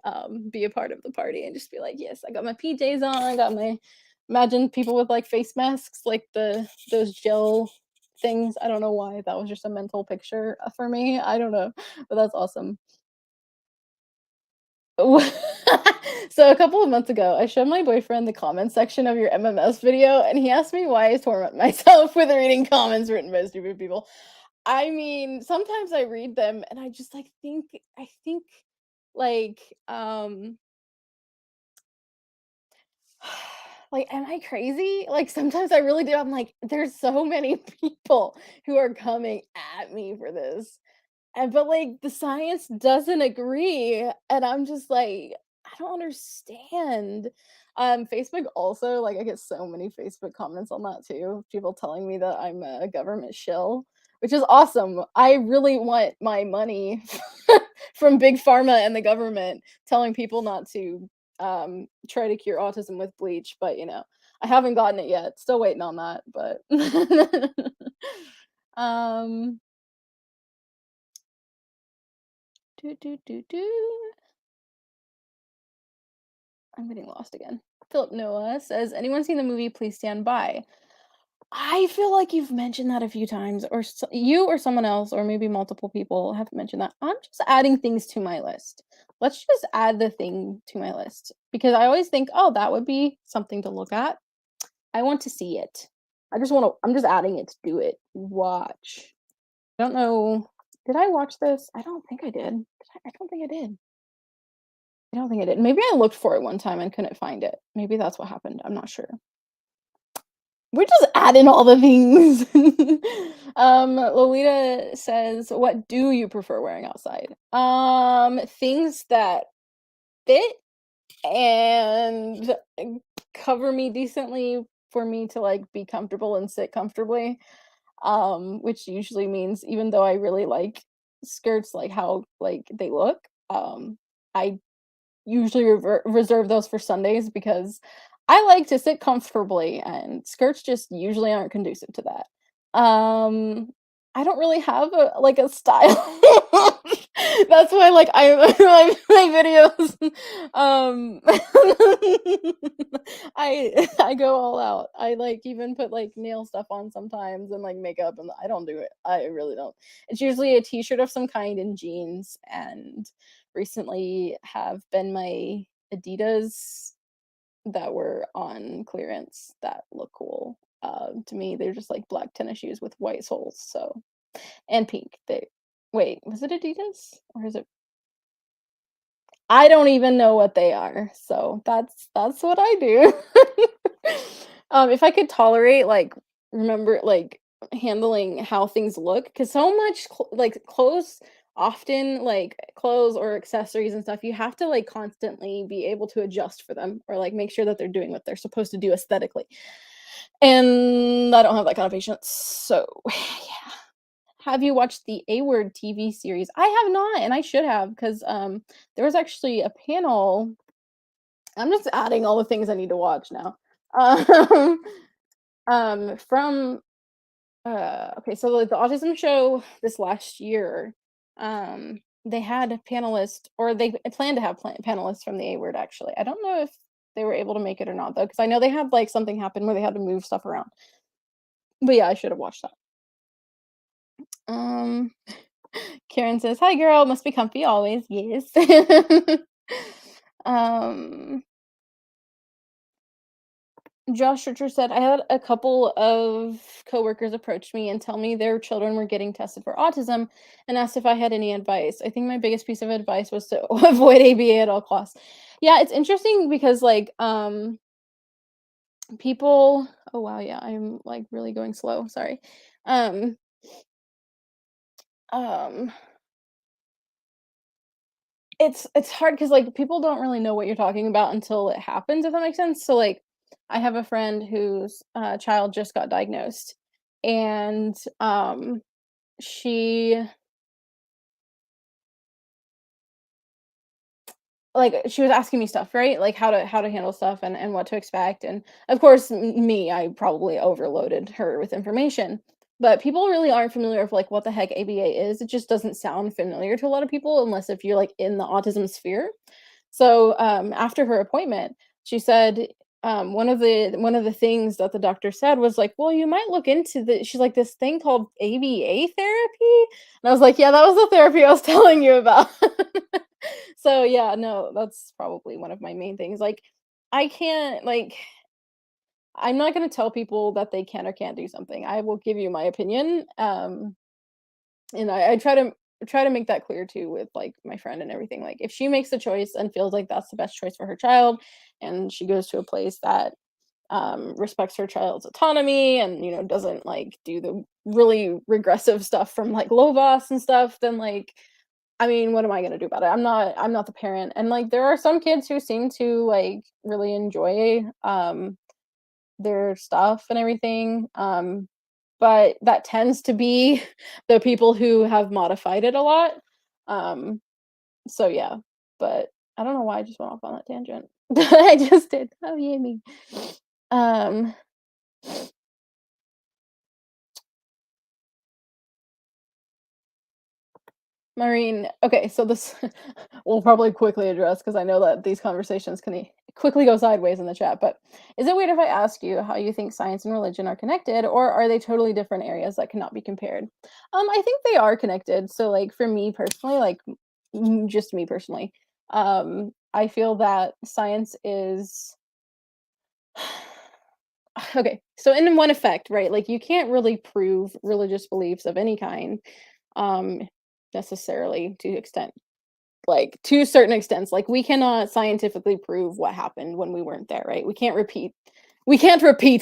A: be a part of the party and just be like, yes, I got my PJs on. I got my. Imagine people with like face masks, like those gel things. I don't know why that was just a mental picture for me. I don't know, but that's awesome. So a couple of months ago, I showed my boyfriend the comments section of your MMS video, and he asked me why I torment myself with reading comments written by stupid people. I mean, sometimes I read them and I just like think like like am I crazy? Like sometimes I really do. I'm like, there's so many people who are coming at me for this. And but, like, the science doesn't agree, and I'm just like, "I don't understand." Facebook also, like, I get so many Facebook comments on that too, people telling me that I'm a government shill, which is awesome. I really want my money from big pharma and the government telling people not to, try to cure autism with bleach, but, I haven't gotten it yet, still waiting on that, but um do, do, do, do. I'm getting lost again. Philip Noah says, anyone seen the movie Please Stand By? I feel like you've mentioned that a few times, or you or someone else, or maybe multiple people have mentioned that. I'm just adding things to my list. Let's just add the thing to my list because I always think, oh, that would be something to look at. I want to see it. I'm just adding it to do it. Watch. I don't know. Did I watch this? I don't think I did. I don't think I did. I don't think I did. Maybe I looked for it one time and couldn't find it. Maybe that's what happened. I'm not sure. We're just adding all the things. Lolita says, "What do you prefer wearing outside?" Things that fit and cover me decently for me to like be comfortable and sit comfortably. Which usually means even though I really like skirts, like how like they look, I usually reserve those for Sundays because I like to sit comfortably, and skirts just usually aren't conducive to that. I don't really have a style. That's why like I my videos I go all out. I like even put like nail stuff on sometimes and like makeup, and I don't do it. I really don't. It's usually a t-shirt of some kind and jeans, and recently have been my Adidas that were on clearance that look cool. To me, they're just like black tennis shoes with white soles. So and pink. They wait, was it Adidas or is it? I don't even know what they are. So that's what I do. If I could tolerate like remember like handling how things look, because so much like clothes often like clothes or accessories and stuff, you have to like constantly be able to adjust for them or like make sure that they're doing what they're supposed to do aesthetically. And I don't have that kind of patience. So yeah. Have you watched the A Word TV series? I have not, and I should have because there was actually a panel. I'm just adding all the things I need to watch now. Um, from okay, so like the autism show this last year, they had a panelist, or they planned to have panelists from the A Word. Actually, I don't know if they were able to make it or not though, because I know they had like something happen where they had to move stuff around. But yeah, I should have watched that. Um, Karen says, "Hi, girl. Must be comfy always." Yes. um, Josh Richer said, "I had a couple of coworkers approach me and tell me their children were getting tested for autism and asked if I had any advice. I think my biggest piece of advice was to avoid ABA at all costs." Yeah, it's interesting because like people. Oh wow, yeah, I'm like really going slow. Sorry. Um um it's hard because like, people don't really know what you're talking about until it happens, if that makes sense. So, like, I have a friend whose, child just got diagnosed, and, she she was asking me stuff, right? Like, how to handle stuff and what to expect, and, of course, I probably overloaded her with information, but people really aren't familiar with, like, what the heck ABA is. It just doesn't sound familiar to a lot of people unless if you're, like, in the autism sphere. So, after her appointment, she said, one of the things that the doctor said was like, "Well, you might look into the," she's like, "this thing called ABA therapy?" And I was like, "Yeah, that was the therapy I was telling you about." So, yeah, no, that's probably one of my main things. Like, I can't like I'm not gonna tell people that they can or can't do something. I will give you my opinion, and I try to make that clear too with like my friend and everything. Like if she makes the choice and feels like that's the best choice for her child, and she goes to a place that respects her child's autonomy and doesn't like do the really regressive stuff from like Lovas and stuff, then like I mean, what am I gonna do about it? I'm not the parent. And like there are some kids who seem to like really enjoy their stuff and everything. But that tends to be the people who have modified it a lot. Um, so yeah, but I don't know why I just went off on that tangent. I just did. Oh yeah, me. Um, Maureen, okay, so this we'll probably quickly address because I know that these conversations can quickly go sideways in the chat. But is it weird if I ask you how you think science and religion are connected, or are they totally different areas that cannot be compared? I think they are connected. So, like for me personally, like just me personally, I feel that science is okay. So, in one effect, right? Like you can't really prove religious beliefs of any kind, um, necessarily to extent like, to certain extents, like, we cannot scientifically prove what happened when we weren't there, right? We can't repeat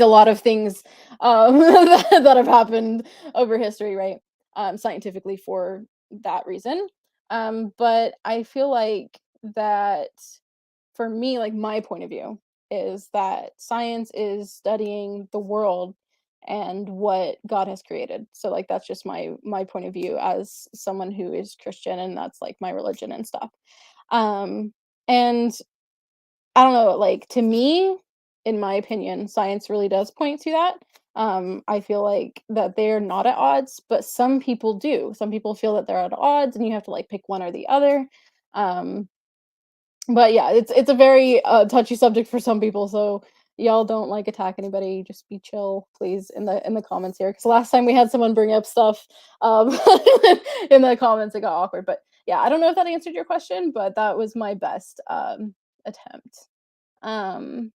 A: a lot of things, that have happened over history, right? Scientifically for that reason. But I feel like that for me, like, my point of view is that science is studying the world and what God has created. So, like, that's just my point of view as someone who is Christian, and that's, like, my religion and stuff. Um, and I don't know, like, to me, in my opinion, science really does point to that. I feel like that they're not at odds, but some people do. Some people feel that they're at odds, and you have to, like, pick one or the other. Um, but yeah, it's a very, touchy subject for some people, so y'all don't, like, attack anybody, just be chill, please, in the comments here. Because last time we had someone bring up stuff, um, in the comments, it got awkward, but yeah, I don't know if that answered your question, but that was my best, attempt. Um,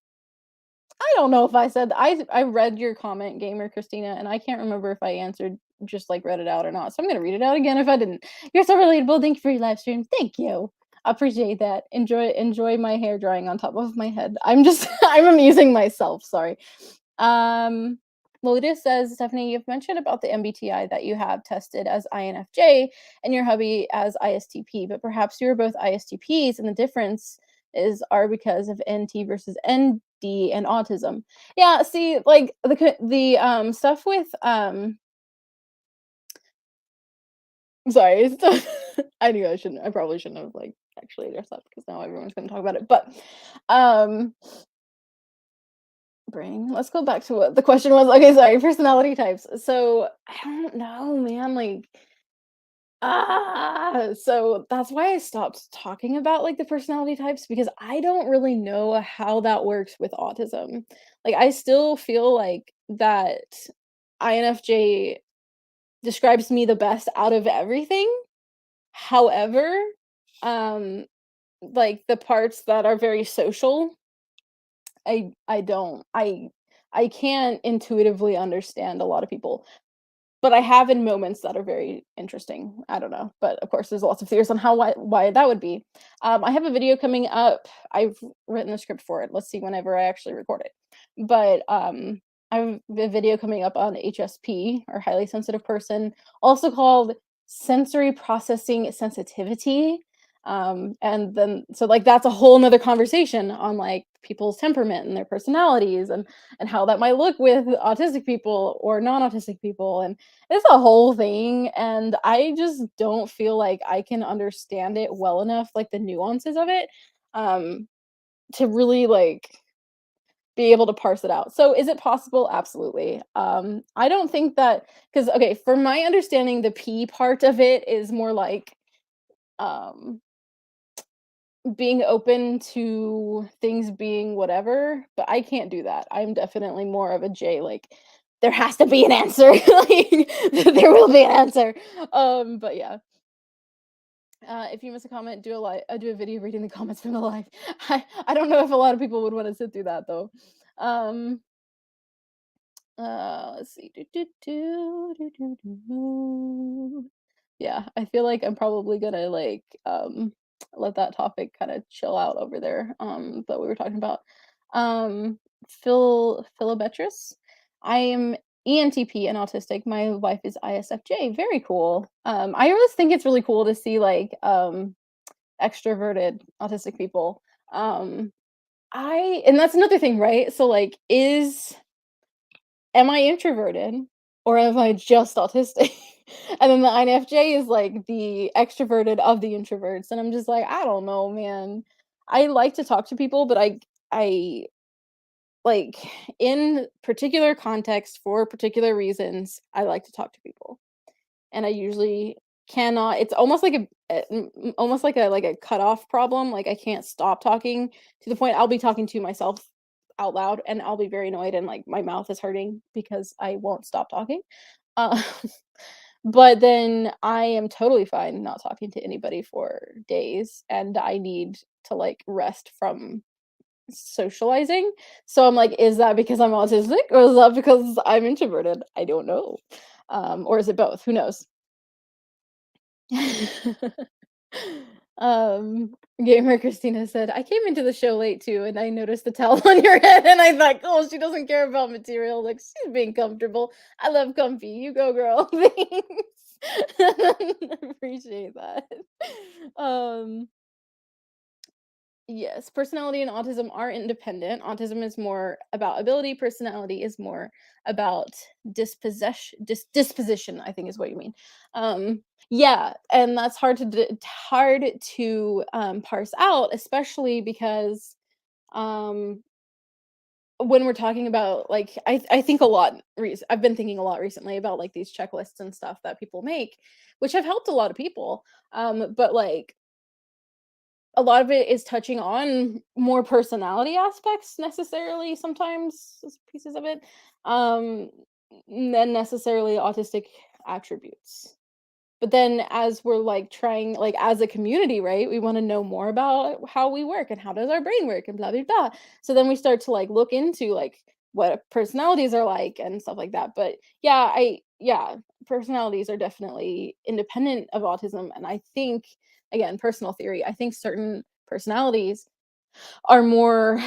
A: I don't know if I said I read your comment, Gamer Christina, and I can't remember if I answered just, like, read it out or not, so I'm gonna read it out again if I didn't. "You're so relatable, thank you for your live stream." Thank you. I appreciate that. Enjoy my hair drying on top of my head. I'm just I'm amusing myself, sorry. Um, Lolita says, "Stephanie, you've mentioned about the MBTI that you have tested as INFJ and your hubby as ISTP, but perhaps you were both ISTPs and the difference are because of NT versus ND and autism." Yeah, see, like stuff with sorry, I probably shouldn't have like actually addressed that because now everyone's gonna talk about it. But um let's go back to what the question was. Okay, sorry, personality types. So I don't know, man, like so that's why I stopped talking about like the personality types because I don't really know how that works with autism. Like I still feel like that INFJ describes me the best out of everything. However, um like the parts that are very social, I don't I can't intuitively understand a lot of people. But I have in moments that are very interesting. I don't know, but of course, there's lots of theories on how why that would be. I have a video coming up. I've written the script for it. Let's see whenever I actually record it. But I have a video coming up on HSP or highly sensitive person, also called sensory processing sensitivity. And then so like that's a whole nother conversation on like people's temperament and their personalities and how that might look with autistic people or non-autistic people and it's a whole thing, and I just don't feel like I can understand it well enough, like, the nuances of it, um, to really, like, be able to parse it out. So, is it possible? Absolutely. I don't think that because okay, for my understanding, the P part of it is more like, um, being open to things being whatever, but I can't do that. I'm definitely more of a J, like, there has to be an answer, like, there will be an answer. But yeah. If you miss a comment, do a video reading the comments from the live. I don't know if a lot of people would wanna sit through that though. Um, let's see. Do. Yeah, I feel like I'm probably gonna like let that topic kind of chill out over there that we were talking about. Philobetrus. I am ENTP and autistic. My wife is ISFJ. Very cool. I always think it's really cool to see like extroverted autistic people. Um I and that's another thing, right? So like is am I introverted or am I just autistic? And then the INFJ is like the extroverted of the introverts. And I'm just like, I don't know, man. I like to talk to people, but I like in particular context for particular reasons, I like to talk to people. And I usually cannot it's almost like almost like a cutoff problem, like, I can't stop talking to the point I'll be talking to myself out loud, and I'll be very annoyed, and, like, my mouth is hurting because I won't stop talking. Uh, but then I am totally fine not talking to anybody for days, and I need to, like, rest from socializing. So I'm like, is that because I'm autistic or is that because I'm introverted? I don't know. Or is it both? Who knows? um Gamer Christina said, I came into the show late too, and I noticed the towel on your head, and I thought, oh, she doesn't care about material. Like, she's being comfortable. I love comfy. You go, girl. Thanks. Appreciate that. Um Yes, personality and autism are independent. Autism is more about ability, personality is more about disposition, I think is what you mean. Yeah, and that's hard to parse out, especially because um when we're talking about like I think a lot I've been thinking a lot recently about like these checklists and stuff that people make, which have helped a lot of people. But like a lot of it is touching on more personality aspects necessarily sometimes pieces of it, um, than necessarily autistic attributes. But then as we're, like, trying like, as a community, right, we wanna know more about how we work and how does our brain work and blah, blah, blah. So then we start to, like, look into, like, what personalities are like and stuff like that. But, yeah, personalities are definitely independent of autism, and I think, again, personal theory, I think certain personalities are more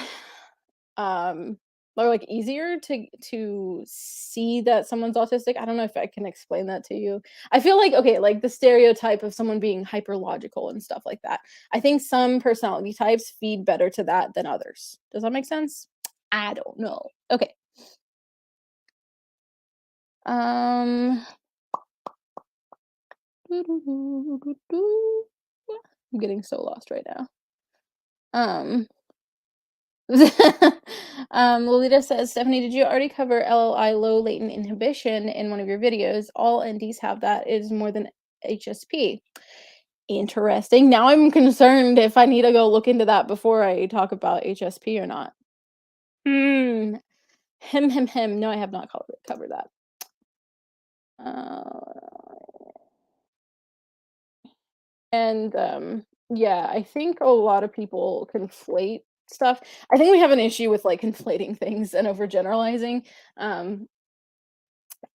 A: um or like easier to see that someone's autistic. I don't know if I can explain that to you. I feel like okay, like the stereotype of someone being hyper logical and stuff like that. I think some personality types feed better to that than others. Does that make sense? I don't know. Okay. Um I'm getting so lost right now. Um Lolita says, Stephanie, did you already cover LLI low latent inhibition in one of your videos? All NDs have that. It is more than HSP. Interesting. Now I'm concerned if I need to go look into that before I talk about HSP or not. Hmm. Him. No, I have not covered that. Uh, and yeah, I think a lot of people conflate stuff. I think we have an issue with like conflating things and overgeneralizing. Um,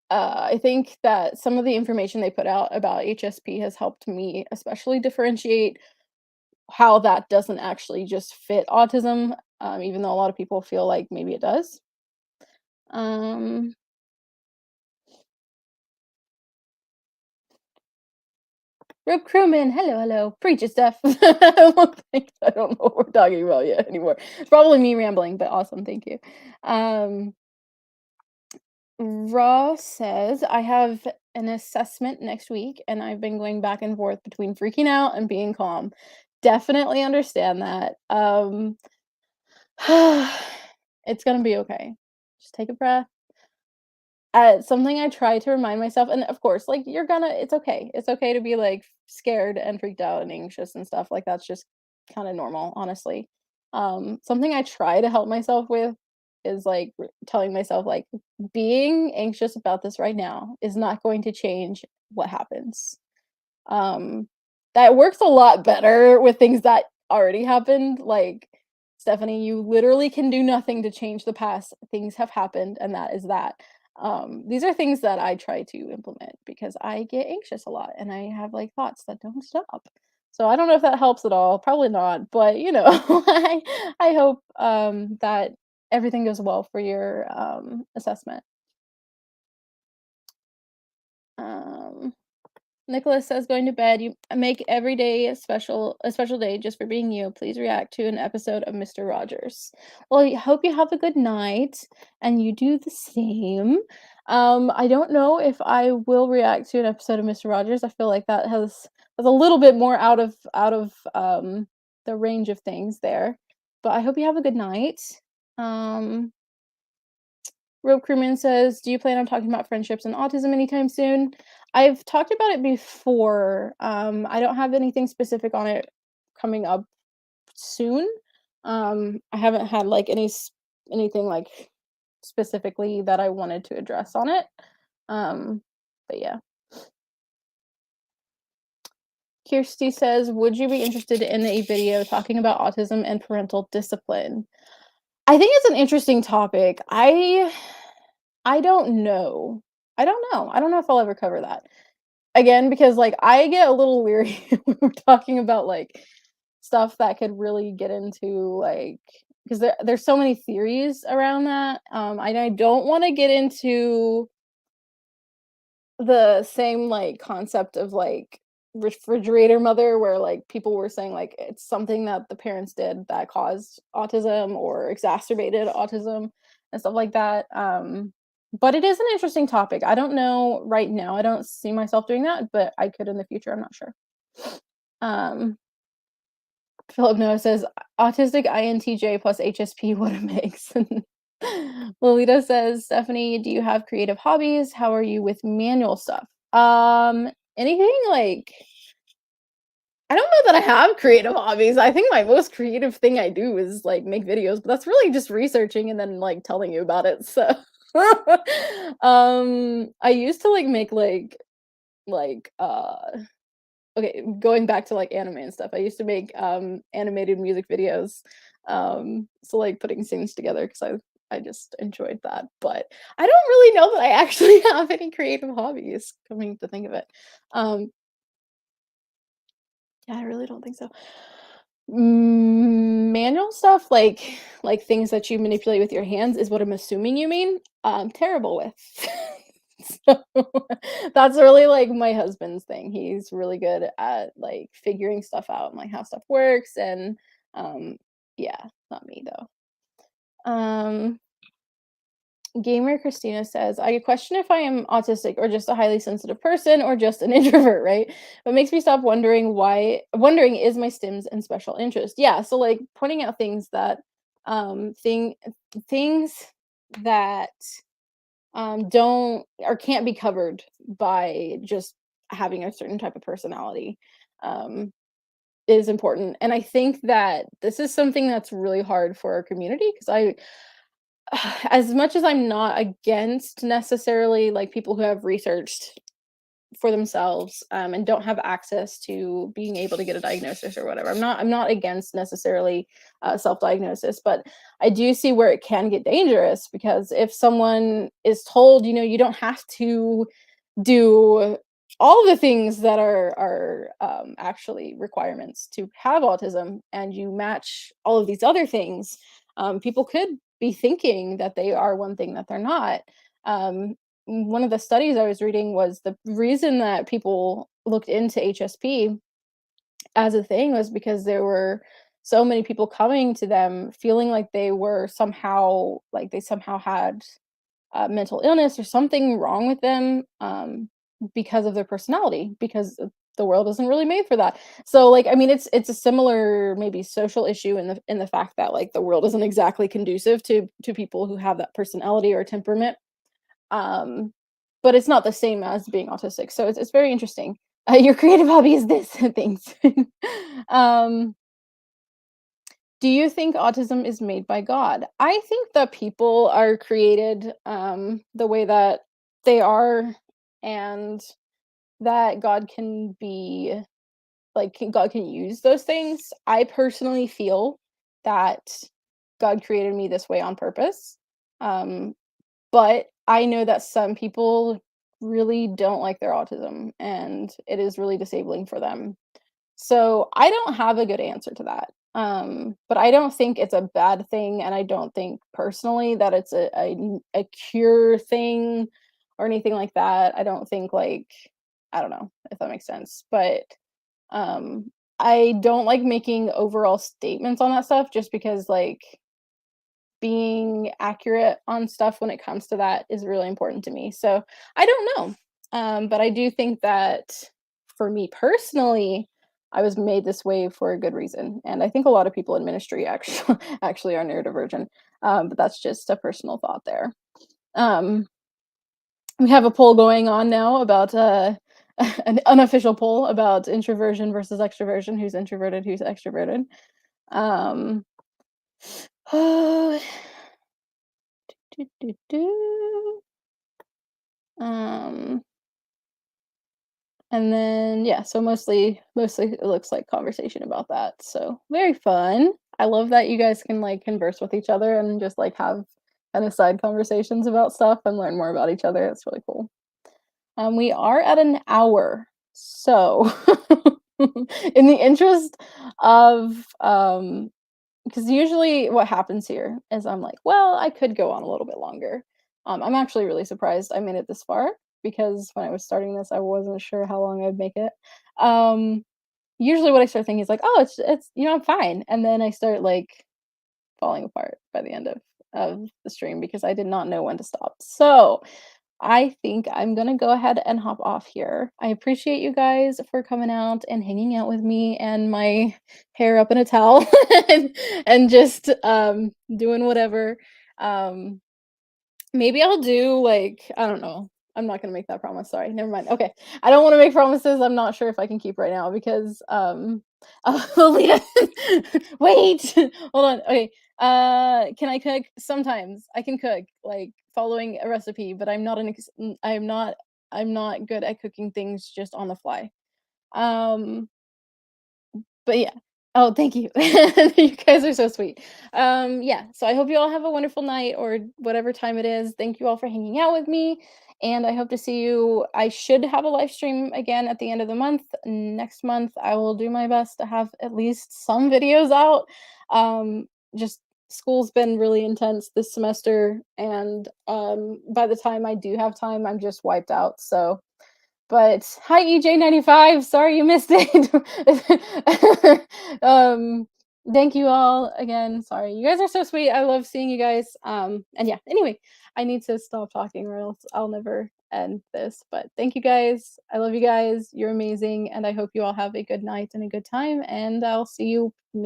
A: I think that some of the information they put out about HSP has helped me especially differentiate how that doesn't actually just fit autism, even though a lot of people feel like maybe it does. Um, Rope Crewman, hello. Preach it, Steph. I don't know what we're talking about yet anymore. It's probably me rambling, but awesome. Thank you. Um, Raw says, I have an assessment next week and I've been going back and forth between freaking out and being calm. Definitely understand that. It's gonna be okay. Just take a breath. Something I try to remind myself, and of course, like it's okay. It's okay to be like scared and freaked out and anxious and stuff. Like that's just kind of normal, honestly. Something I try to help myself with is like telling myself like being anxious about this right now is not going to change what happens. Um, that works a lot better with things that already happened, like, "Stephanie, you literally can do nothing to change the past. Things have happened, and that is that." These are things that I try to implement because I get anxious a lot, and I have, like, thoughts that don't stop. So I don't know if that helps at all, probably not, but, I hope, that everything goes well for your, assessment. Um Nicholas says, going to bed. You make every day a special day just for being you. Please react to an episode of Mr. Rogers. Well, I hope you have a good night and you do the same. I don't know if I will react to an episode of Mr. Rogers. I feel like that's a little bit more out of the range of things there. But I hope you have a good night. Um Rope Crewman says, "Do you plan on talking about friendships and autism anytime soon?" I've talked about it before. I don't have anything specific on it coming up soon. I haven't had like anything like specifically that I wanted to address on it. Um, but yeah. Kirsty says, "Would you be interested in a video talking about autism and parental discipline?" I think it's an interesting topic. I don't know. I don't know. I don't know if I'll ever cover that. Again, because, like, I get a little weary when we're talking about, like, stuff that could really get into, like, because there's so many theories around that, I don't wanna get into the same, like, concept of, like, refrigerator mother where, like, people were saying, like, it's something that the parents did that caused autism or exacerbated autism and stuff like that, but it is an interesting topic. I don't know right now, I don't see myself doing that, but I could in the future, I'm not sure. Um, Philip Noah says, "Autistic INTJ plus HSP, what a mix." Lolita says, "Stephanie, do you have creative hobbies? How are you with manual stuff?" Anything like I don't know that I have creative hobbies. I think my most creative thing I do is like make videos, but that's really just researching and then like telling you about it. So I used to like make like okay, going back to, like, anime and stuff, I used to make, animated music videos, so, like, putting things together because I just enjoyed that, but I don't really know that I actually have any creative hobbies, coming to think of it. Um, yeah, I really don't think so. Manual stuff, like things that you manipulate with your hands is what I'm assuming you mean? I'm terrible with. So, that's really, like, my husband's thing. He's really good at, like, figuring stuff out and, like, how stuff works, and, um, yeah, not me, though. Um, Gamer Christina says, "I question if I am autistic or just a highly sensitive person or just an introvert, right? What makes me stop wondering is my stims and special interest." Yeah, so like pointing out things that things that don't or can't be covered by just having a certain type of personality um is important. And I think that this is something that's really hard for our community because I as much as I'm not against necessarily like people who have researched for themselves and don't have access to being able to get a diagnosis or whatever. I'm not against necessarily self-diagnosis, but I do see where it can get dangerous because if someone is told, you don't have to do all the things that are actually requirements to have autism, and you match all of these other things, people could be thinking that they are one thing that they're not. Um, One of the studies I was reading was the reason that people looked into HSP as a thing was because there were so many people coming to them feeling like they somehow had mental illness or something wrong with them because of their personality because the world isn't really made for that. So like I mean it's a similar maybe social issue in the fact that like the world isn't exactly conducive to people who have that personality or temperament, um, but it's not the same as being autistic. So it's very interesting. Your creative hobby is this. Thanks. um, do you think autism is made by God? I think that people are created the way that they are, and that God can be God can use those things. I personally feel that God created me this way on purpose. Um, but I know that some people really don't like their autism, and it is really disabling for them. So, I don't have a good answer to that. But I don't think it's a bad thing, and I don't think personally that it's a cure thing or anything like that. I don't think, like I don't know if that makes sense, but, I don't like making overall statements on that stuff just because, like, being accurate on stuff when it comes to that is really important to me. So I don't know. But I do think that for me personally, I was made this way for a good reason. And I think a lot of people in ministry actually actually are neurodivergent. But that's just a personal thought there. Um, we have a poll going on now about, an unofficial poll about introversion versus extroversion, who's introverted, who's extroverted. Um, oh, do, do, do. Um, and then yeah, so mostly it looks like conversation about that. So very fun. I love that you guys can like converse with each other and just like have kind of side conversations about stuff and learn more about each other. It's really cool. We are at an hour. So in the interest of because usually what happens here is I'm like, well, I could go on a little bit longer. I'm actually really surprised I made it this far because when I was starting this, I wasn't sure how long I'd make it. Um, Usually what I start thinking is like, oh, it's I'm fine, and then I start like falling apart by the end of the stream because I did not know when to stop. So I think I'm gonna go ahead and hop off here. I appreciate you guys for coming out and hanging out with me and my hair up in a towel and just doing whatever. Um Maybe I'll do, like, I don't know. I'm not gonna make that promise, sorry, never mind. Okay. I don't wanna make promises I'm not sure if I can keep right now because, Lolita wait, hold on, okay. Can I cook? Sometimes. I can cook, like, following a recipe, but I'm not good at cooking things just on the fly. Um but yeah. Oh, thank you. You guys are so sweet. Yeah, so I hope you all have a wonderful night or whatever time it is. Thank you all for hanging out with me, and I hope to see you. I should have a live stream again at the end of the month. Next month, I will do my best to have at least some videos out. Just school's been really intense this semester, and by the time I do have time, I'm just wiped out. So but hi EJ95, sorry you missed it. um, Thank you all again. Sorry. You guys are so sweet. I love seeing you guys. And yeah, anyway, I need to stop talking or else I'll never end this. But thank you guys. I love you guys. You're amazing. And I hope you all have a good night and a good time. And I'll see you maybe